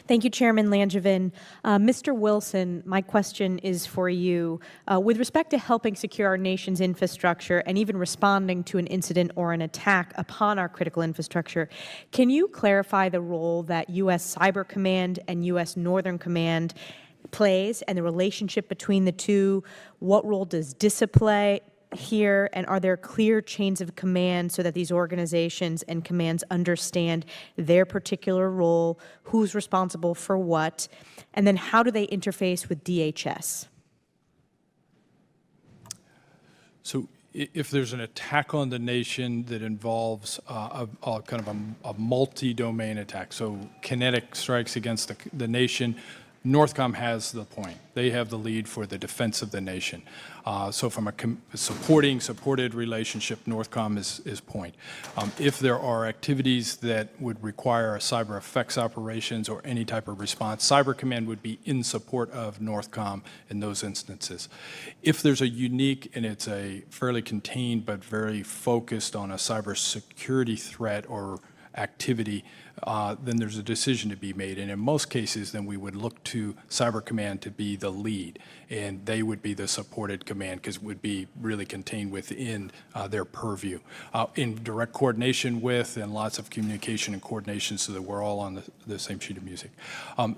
Thank you, Chairman Langevin. Mr. Wilson, my question is for you. With respect to helping secure our nation's infrastructure and even responding to an incident or an attack upon our critical infrastructure, can you clarify the role that U.S. Cyber Command and U.S. Northern Command plays and the relationship between the two? What role does DISA play here, and are there clear chains of command so that these organizations and commands understand their particular role, who's responsible for what, and then how do they interface with DHS? So if there's an attack on the nation that involves a multi-domain attack, so kinetic strikes against the nation, NORTHCOM has the point. They have the lead for the defense of the nation. So from a supported relationship, NORTHCOM is point. If there are activities that would require a cyber effects operations or any type of response, Cyber Command would be in support of NORTHCOM in those instances. If there's a unique, and it's a fairly contained but very focused on a cybersecurity threat or activity, then there's a decision to be made. And in most cases, then we would look to Cyber Command to be the lead, and they would be the supported command because it would be really contained within their purview. In direct coordination with and lots of communication and coordination so that we're all on the same sheet of music.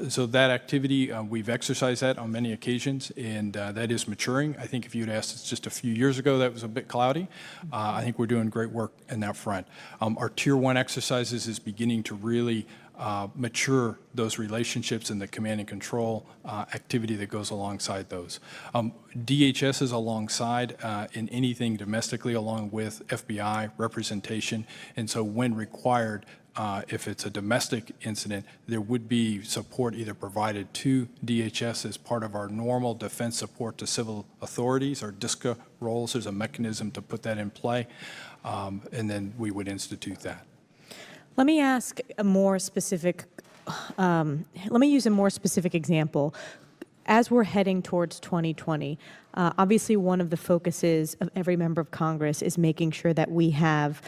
So that activity, we've exercised that on many occasions, and that is maturing. I think if you'd asked us just a few years ago, that was a bit cloudy. I think we're doing great work in that front. Our Tier 1 exercises is beginning to really mature those relationships and the command and control activity that goes alongside those. DHS is alongside in anything domestically along with FBI representation, and so when required, if it's a domestic incident, there would be support either provided to DHS as part of our normal defense support to civil authorities, or DSCA roles. There's a mechanism to put that in play, and then we would institute that. Let me ask a more specific, let me use a more specific example. As we're heading towards 2020, obviously one of the focuses of every member of Congress is making sure that we have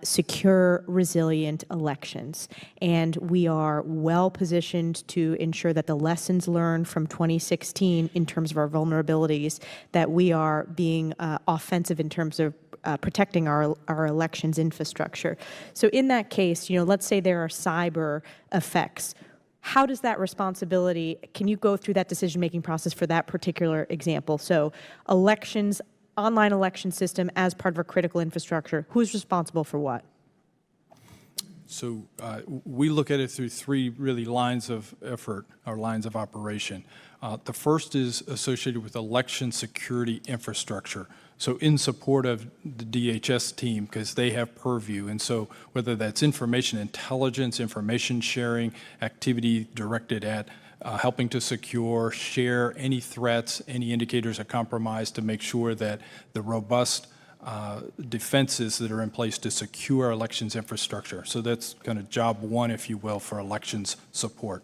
secure, resilient elections. And we are well positioned to ensure that the lessons learned from 2016 in terms of our vulnerabilities, that we are being offensive in terms of protecting our elections infrastructure. So in that case, let's say there are cyber effects. How does that responsibility, can you go through that decision-making process for that particular example? So elections, online election system as part of a critical infrastructure, who's responsible for what? We look at it through three really lines of effort or lines of operation. The first is associated with election security infrastructure. So in support of the DHS team, because they have purview. And so whether that's information intelligence, information sharing, activity directed at helping to secure, share any threats, any indicators of compromise to make sure that the robust defenses that are in place to secure elections infrastructure. So that's kind of job one, if you will, for elections support.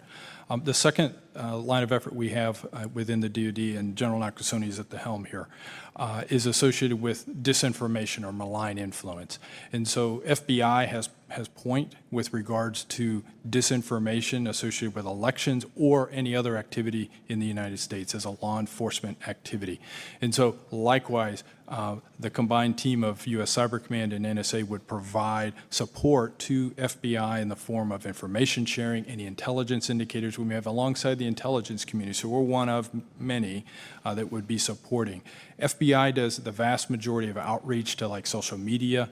The second line of effort we have within the DoD, and General Nakasone is at the helm here, is associated with disinformation or malign influence. And so FBI has point with regards to disinformation associated with elections or any other activity in the United States as a law enforcement activity. And so likewise, the combined team of U.S. Cyber Command and NSA would provide support to FBI in the form of information sharing, any intelligence indicators we may have alongside the intelligence community. So we're one of many that would be supporting. FBI does the vast majority of outreach to like social media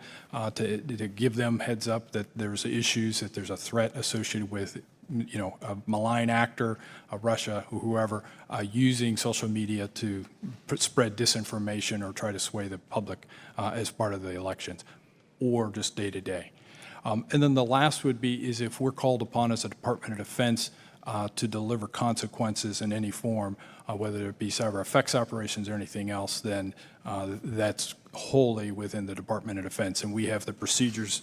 to give them heads up that there's issues, that there's a threat associated with a malign actor, Russia, or whoever, using social media to spread disinformation or try to sway the public as part of the elections, or just day to day. And then the last would be is if we're called upon as a Department of Defense to deliver consequences in any form, whether it be cyber effects operations or anything else, then that's wholly within the Department of Defense. And we have the procedures,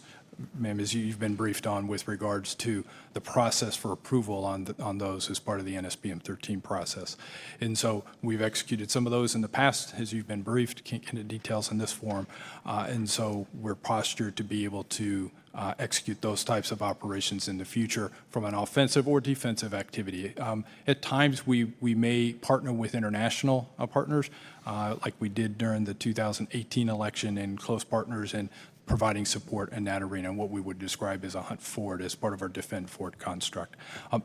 ma'am, as you've been briefed on with regards to the process for approval on those as part of the NSPM 13 process. And so we've executed some of those in the past, as you've been briefed, can't get into details in this forum. And so we're postured to be able to execute those types of operations in the future from an offensive or defensive activity. At times, we may partner with international partners, like we did during the 2018 election, and close partners in providing support in that arena, and what we would describe as a hunt forward as part of our defend forward construct.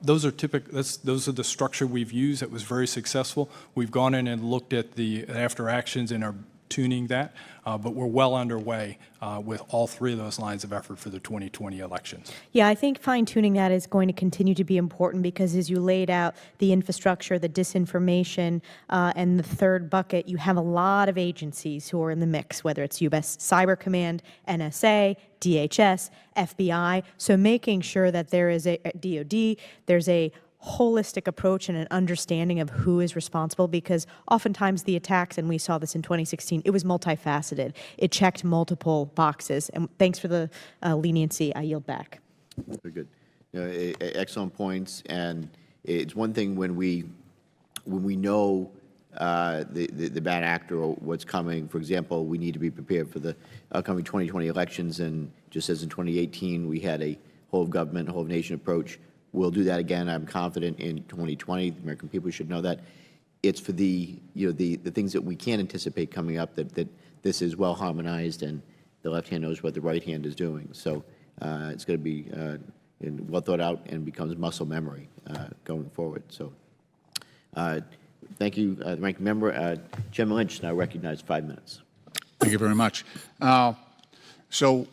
Those are those are the structure we've used that was very successful. We've gone in and looked at the after actions and are tuning that, but we're well underway with all three of those lines of effort for the 2020 elections. Yeah, I think fine-tuning that is going to continue to be important because as you laid out the infrastructure, the disinformation, and the third bucket, you have a lot of agencies who are in the mix, whether it's U.S. Cyber Command, NSA, DHS, FBI. So making sure that there is a DoD, there's a holistic approach and an understanding of who is responsible, because oftentimes the attacks, and we saw this in 2016, it was multifaceted. It checked multiple boxes. And thanks for the leniency. I yield back. Very good. Excellent points. And it's one thing when we know the bad actor or what's coming. For example, we need to be prepared for the upcoming 2020 elections. And just as in 2018, we had a whole of government, whole of nation approach. We'll do that again. I'm confident in 2020. The American people should know that. It's for the things that we can't anticipate coming up that this is well harmonized and the left hand knows what the right hand is doing. So it's going to be well thought out and becomes muscle memory going forward. So thank you, the ranking member. Chairman Lynch now recognized 5 minutes. Thank you very much. So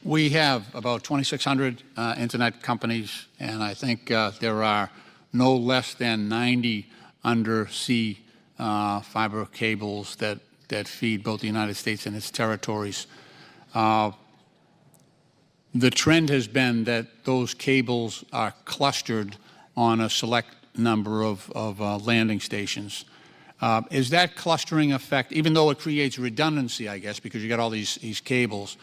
we have about 2,600 internet companies, and I think there are no less than 90 undersea fiber cables that feed both the United States and its territories. The trend has been that those cables are clustered on a select number of landing stations. Is that clustering effect, even though it creates redundancy, I guess, because you got all these cables,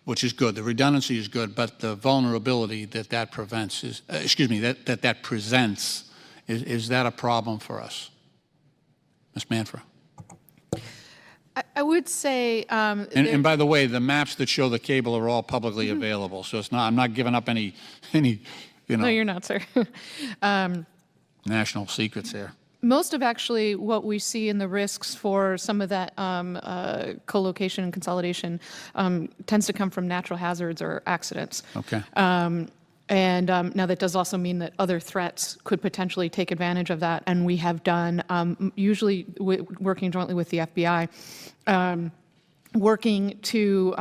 which is good. The redundancy is good, but the vulnerability that prevents is, that presents, is that a problem for us? Ms. Manfra. I would say, and by the way, the maps that show the cable are all publicly available, so it's not. I'm not giving up any. No, you're not, sir. National secrets there. Most of actually what we see in the risks for some of that co-location and consolidation tends to come from natural hazards or accidents. Okay. And now that does also mean that other threats could potentially take advantage of that. And we have done, usually working jointly with the FBI, working to,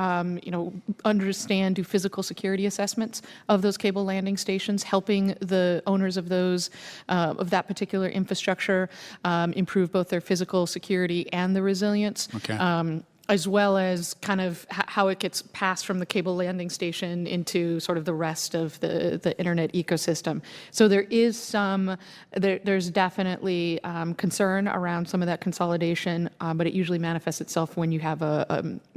understand, do physical security assessments of those cable landing stations, helping the owners of those, of that particular infrastructure improve both their physical security and the resilience. Okay. As well as kind of how it gets passed from the cable landing station into sort of the rest of the internet ecosystem. So there is there's definitely concern around some of that consolidation, but it usually manifests itself when you have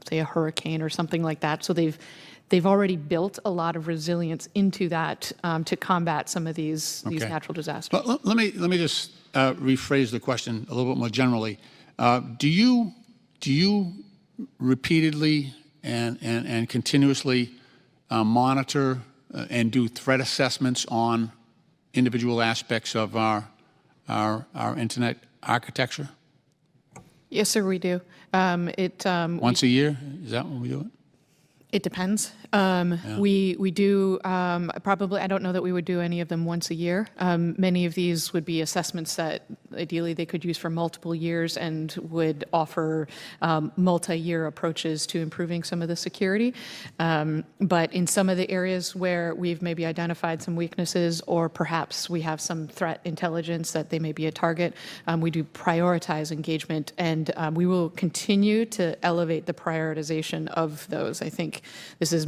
say a hurricane or something like that. So they've already built a lot of resilience into that to combat some of these natural disasters. But let me just rephrase the question a little bit more generally. Do you repeatedly and continuously monitor and do threat assessments on individual aspects of our internet architecture? Yes, sir, we do. Once a year? Is that when we do it? It depends. We do probably, I don't know that we would do any of them once a year. Many of these would be assessments that ideally they could use for multiple years and would offer multi-year approaches to improving some of the security. But in some of the areas where we've maybe identified some weaknesses or perhaps we have some threat intelligence that they may be a target, we do prioritize engagement, and we will continue to elevate the prioritization of those. I think this is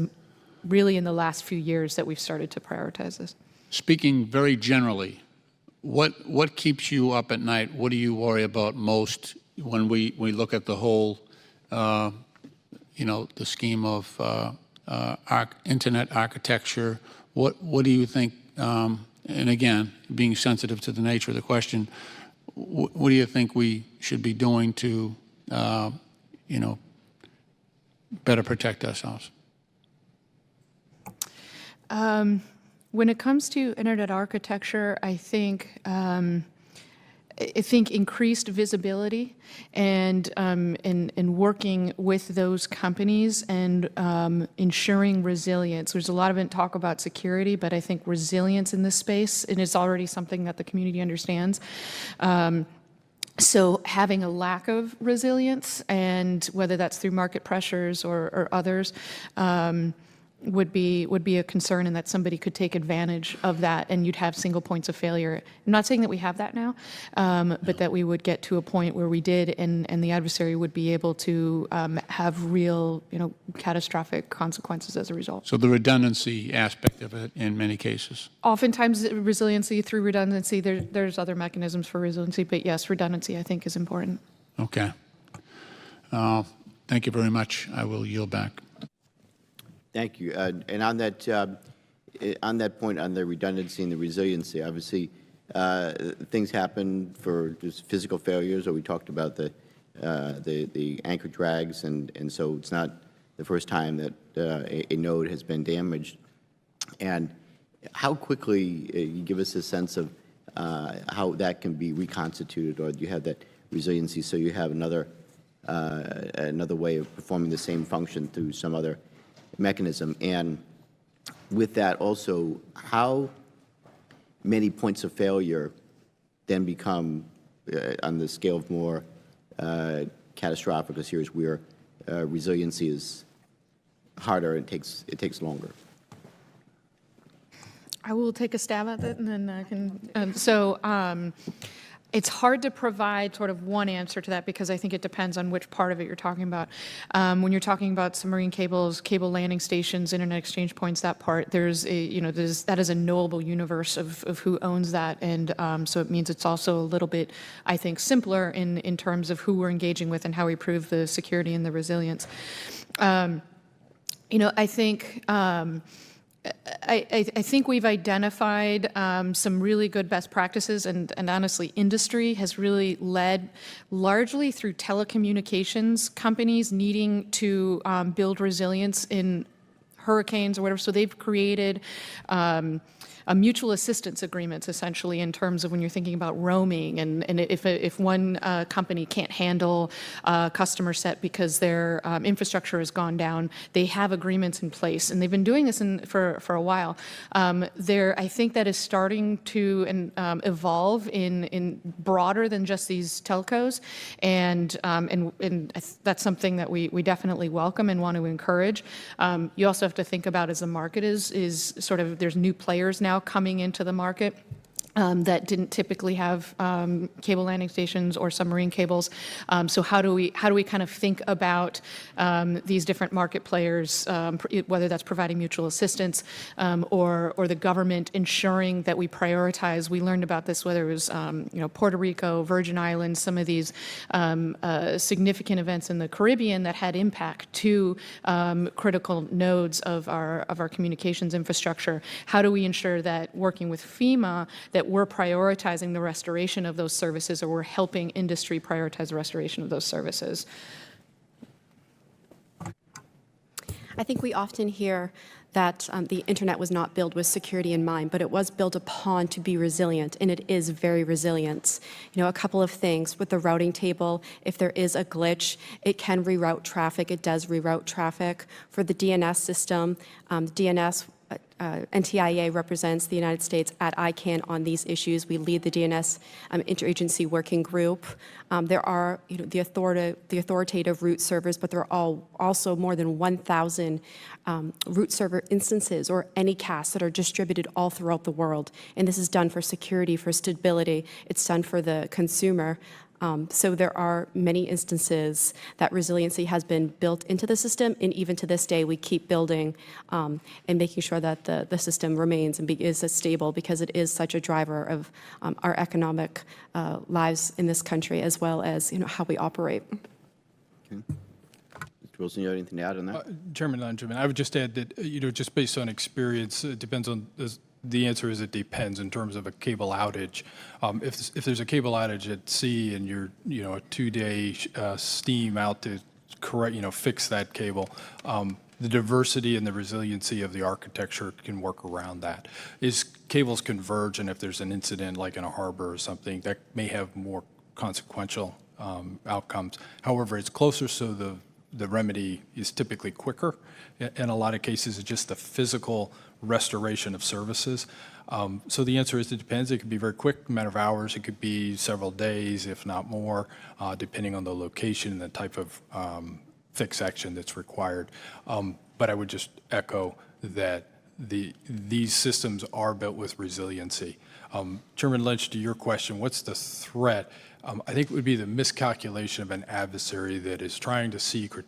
really in the last few years that we've started to prioritize this. Speaking very generally, what keeps you up at night? What do you worry about most when we look at the whole, the scheme of internet architecture? What do you think? And again, being sensitive to the nature of the question, what do you think we should be doing to, better protect ourselves? When it comes to internet architecture, I think increased visibility and working with those companies and ensuring resilience. There's a lot of talk about security, but I think resilience in this space, and it's already something that the community understands. So having a lack of resilience, and whether that's through market pressures or others, would be a concern, and that somebody could take advantage of that, and you'd have single points of failure. I'm not saying that we have that now, but that we would get to a point where we did, and the adversary would be able to have real, catastrophic consequences as a result. So the redundancy aspect of it in many cases. Oftentimes, resiliency through redundancy. There's other mechanisms for resiliency, but yes, redundancy I think is important. Okay. Thank you very much. I will yield back. Thank you. And on that point, on the redundancy and the resiliency, obviously, things happen for just physical failures, or we talked about the anchor drags, and so it's not the first time that a node has been damaged. And how quickly you give us a sense of how that can be reconstituted, or do you have that resiliency so you have another way of performing the same function through some other mechanism? And with that also, how many points of failure then become on the scale of more catastrophic or serious, where resiliency is harder and it takes longer? I will take a stab at it, and then I can. It's hard to provide sort of one answer to that, because I think it depends on which part of it you're talking about. When you're talking about submarine cables, cable landing stations, internet exchange points, that part, that is a knowable universe of who owns that, and so it means it's also a little bit, I think, simpler in terms of who we're engaging with and how we prove the security and the resilience. I think. I think we've identified some really good best practices, and honestly, industry has really led largely through telecommunications companies needing to build resilience in hurricanes or whatever. So they've created mutual assistance agreements, essentially, in terms of when you're thinking about roaming, and if one company can't handle customer set because their infrastructure has gone down, they have agreements in place, and they've been doing this for a while. I think that is starting to evolve in broader than just these telcos, and that's something that we definitely welcome and want to encourage. You also have to think about, as the market is sort of, there's new players now coming into the market that didn't typically have cable landing stations or submarine cables. So how do we kind of think about these different market players, whether that's providing mutual assistance or the government ensuring that we prioritize? We learned about this, whether it was Puerto Rico, Virgin Islands, some of these significant events in the Caribbean that had impact to critical nodes of our communications infrastructure. How do we ensure that, working with FEMA, that we're prioritizing the restoration of those services, or we're helping industry prioritize the restoration of those services? I think we often hear that the internet was not built with security in mind, but it was built upon to be resilient, and it is very resilient. A couple of things with the routing table: if there is a glitch, it can reroute traffic. It does reroute traffic. For the DNS system, DNS NTIA represents the United States at ICANN on these issues. We lead the DNS interagency working group. There are the authoritative root servers, but there are also more than 1,000 root server instances, or anycasts, that are distributed all throughout the world. And this is done for security, for stability. It's done for the consumer. So there are many instances that resiliency has been built into the system, and even to this day, we keep building and making sure that the system remains and is stable, because it is such a driver of our economic lives in this country, as well as how we operate. Okay. Mr. Wilson, you have anything to add on that? Chairman Langevin, I would just add that just based on experience, it depends on the answer is it depends in terms of a cable outage. If there's a cable outage at sea and you're a 2-day steam out to fix that cable, the diversity and the resiliency of the architecture can work around that. As cables converge, and if there's an incident like in a harbor or something, that may have more consequential outcomes. However, it's closer, so the remedy is typically quicker. In a lot of cases, it's just the physical restoration of services. So the answer is it depends. It could be very quick, a matter of hours. It could be several days, if not more, depending on the location and the type of fix action that's required. But I would just echo that these systems are built with resiliency. Chairman Lynch, to your question, what's the threat? I think it would be the miscalculation of an adversary that is trying to seek or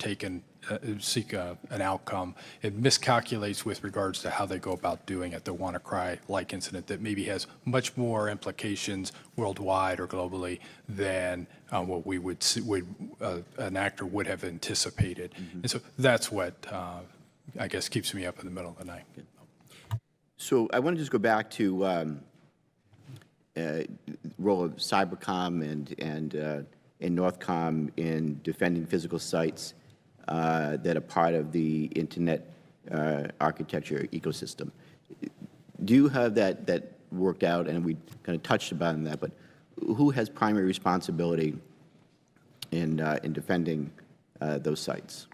seek an outcome. It miscalculates with regards to how they go about doing it. The WannaCry-like incident that maybe has much more implications worldwide or globally than what we would see, an actor would have anticipated. Mm-hmm. And so that's what I guess keeps me up in the middle of the night. So I want to just go back to role of Cybercom and Northcom in defending physical sites that are part of the internet architecture ecosystem. Do you have that worked out? And we kind of touched upon that, but who has primary responsibility in defending those sites?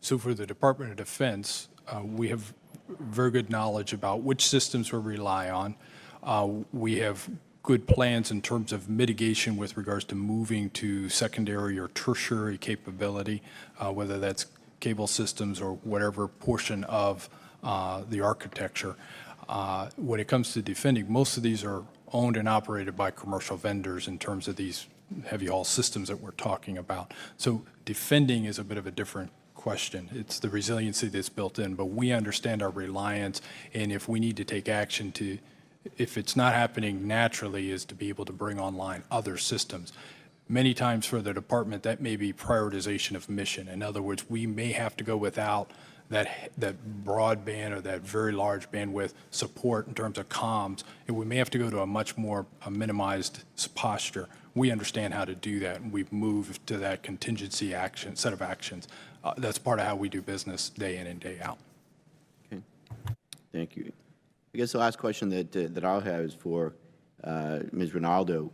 So for the Department of Defense, we have very good knowledge about which systems we rely on. We have good plans in terms of mitigation with regards to moving to secondary or tertiary capability, whether that's cable systems or whatever portion of the architecture. When it comes to defending, most of these are owned and operated by commercial vendors in terms of these heavy haul systems that we're talking about. So defending is a bit of a different question. It's the resiliency that's built in, but we understand our reliance, and if we need to take action if it's not happening naturally, is to be able to bring online other systems. Many times for the department, that may be prioritization of mission. In other words, we may have to go without that broadband or that very large bandwidth support in terms of comms, and we may have to go to a much more minimized posture. We understand how to do that, and we've moved to that contingency set of actions. That's part of how we do business day in and day out. Okay. Thank you. I guess the last question that I'll have is for Ms. Ronaldo.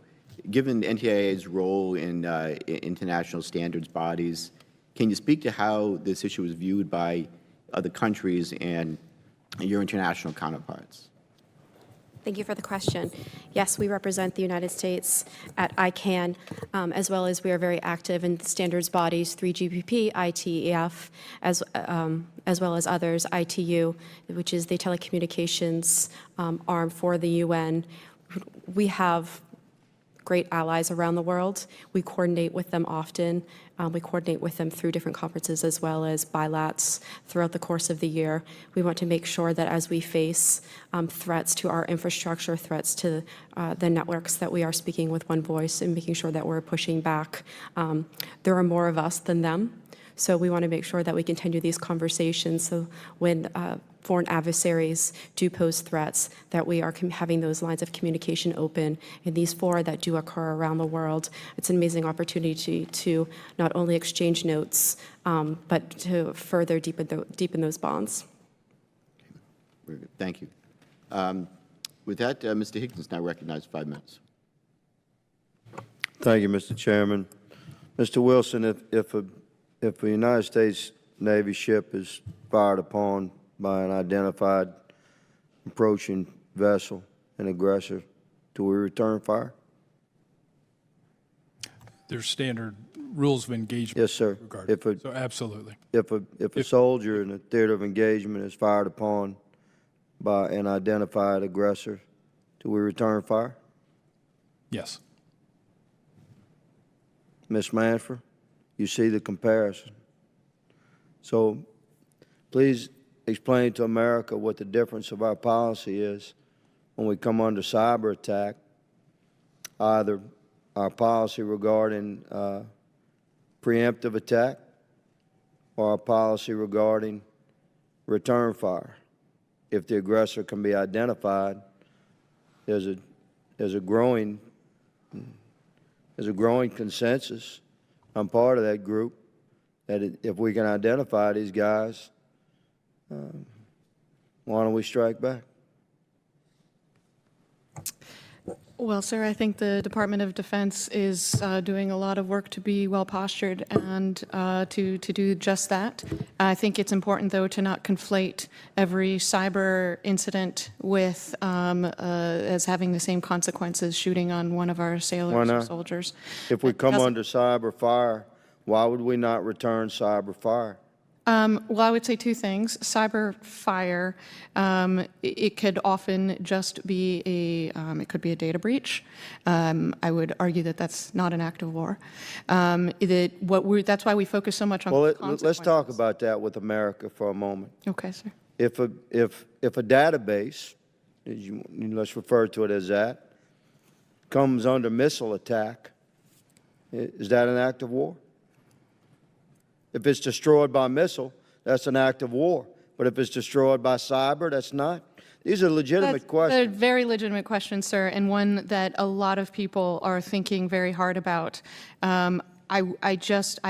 Given NTIA's role in international standards bodies, can you speak to how this issue is viewed by other countries and your international counterparts? Thank you for the question. Yes, we represent the United States at ICANN, as well as we are very active in the standards bodies, 3GPP, ITEF, as well as others, ITU, which is the telecommunications arm for the UN. We have great allies around the world. We coordinate with them often. We coordinate with them through different conferences as well as bilats throughout the course of the year. We want to make sure that as we face threats to our infrastructure, threats to the networks, that we are speaking with one voice and making sure that we're pushing back. There are more of us than them, so we want to make sure that we continue these conversations so when foreign adversaries do pose threats, that we are having those lines of communication open in these fora that do occur around the world. It's an amazing opportunity to not only exchange notes, but to further deepen those bonds. Very good. Thank you. With that, Mr. Higgins is now recognized for 5 minutes. Thank you, Mr. Chairman. Mr. Wilson, if a United States Navy ship is fired upon by an identified approaching vessel, an aggressor, do we return fire? There's standard rules of engagement. Yes, sir. So absolutely. If a soldier in a theater of engagement is fired upon by an identified aggressor, do we return fire? Yes. Ms. Manford, you see the comparison. So please explain to America what the difference of our policy is when we come under cyber attack, either our policy regarding preemptive attack or our policy regarding return fire. If the aggressor can be identified, there's a growing consensus. I'm part of that group that if we can identify these guys, why don't we strike back? Well, sir, I think the Department of Defense is doing a lot of work to be well postured and to do just that. I think it's important, though, to not conflate every cyber incident with as having the same consequences shooting on one of our sailors or soldiers. If we come under cyber fire, why would we not return cyber fire? Well, I would say two things. Cyber fire, it could often just be it could be a data breach. I would argue that that's not an act of war. That's why we focus so much on consequences. Let's talk about that with America for a moment. Okay, sir. If a database, let's refer to it as that, comes under missile attack, is that an act of war? If it's destroyed by missile, that's an act of war. But if it's destroyed by cyber, that's not. These are legitimate questions. They're very legitimate questions, sir, and one that a lot of people are thinking very hard about. I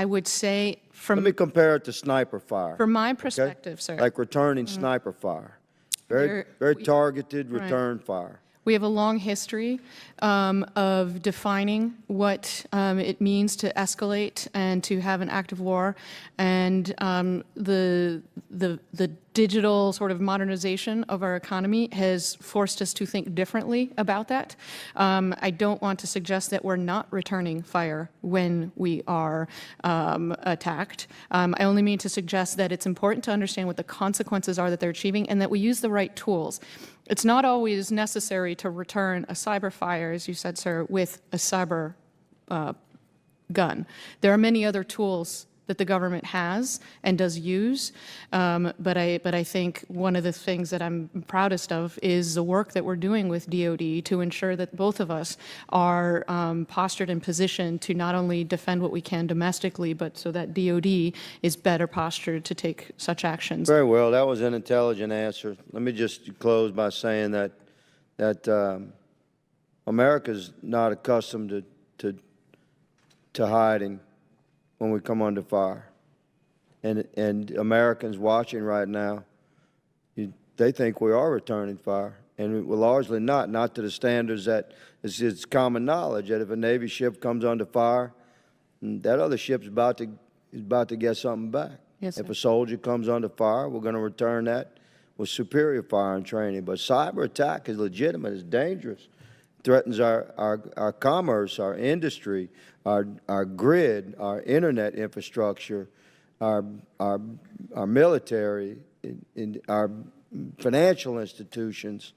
would say from... Let me compare it to sniper fire. From my perspective, sir. Like returning sniper fire. Very targeted return fire. We have a long history of defining what it means to escalate and to have an act of war, and the digital sort of modernization of our economy has forced us to think differently about that. I don't want to suggest that we're not returning fire when we are attacked. I only mean to suggest that it's important to understand what the consequences are that they're achieving and that we use the right tools. It's not always necessary to return a cyber fire, as you said, sir, with a cyber gun. There are many other tools that the government has and does use, but I think one of the things that I'm proudest of is the work that we're doing with DOD to ensure that both of us are postured and positioned to not only defend what we can domestically, but so that DOD is better postured to take such actions. Very well. That was an intelligent answer. Let me just close by saying that America's not accustomed to hiding when we come under fire. And Americans watching right now, they think we are returning fire, and we're largely not to the standards that it's common knowledge that if a Navy ship comes under fire, that other ship's about to get something back. Yes, if sir. a soldier comes under fire, we're going to return that with superior fire and training. But cyber attack is legitimate, it's dangerous, threatens our commerce, our industry, our grid, our internet infrastructure, our military, our financial institutions.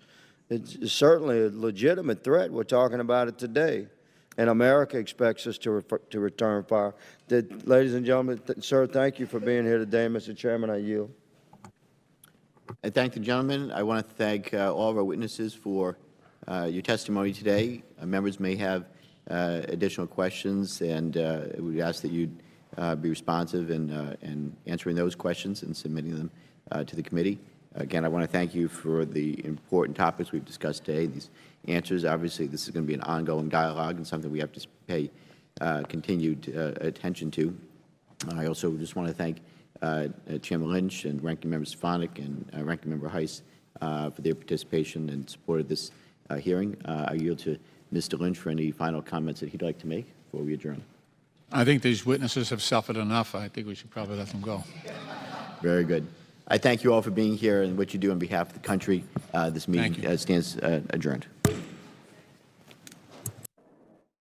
It's certainly a legitimate threat. We're talking about it today. And America expects us to return fire. Ladies and gentlemen, sir, thank you for being here today. Mr. Chairman, I yield. I thank the gentleman. I want to thank all of our witnesses for your testimony today. Members may have additional questions, and we ask that you be responsive in answering those questions and submitting them to the committee. Again, I want to thank you for the important topics we've discussed today. These answers, obviously, this is going to be an ongoing dialogue and something we have to pay continued attention to. I also just want to thank Chairman Lynch and Ranking Member Stefanik and Ranking Member Heiss for their participation and support of this hearing. I yield to Mr. Lynch for any final comments that he'd like to make before we adjourn. I think these witnesses have suffered enough. I think we should probably let them go. Very good. I thank you all for being here and what you do on behalf of the country. This meeting stands adjourned.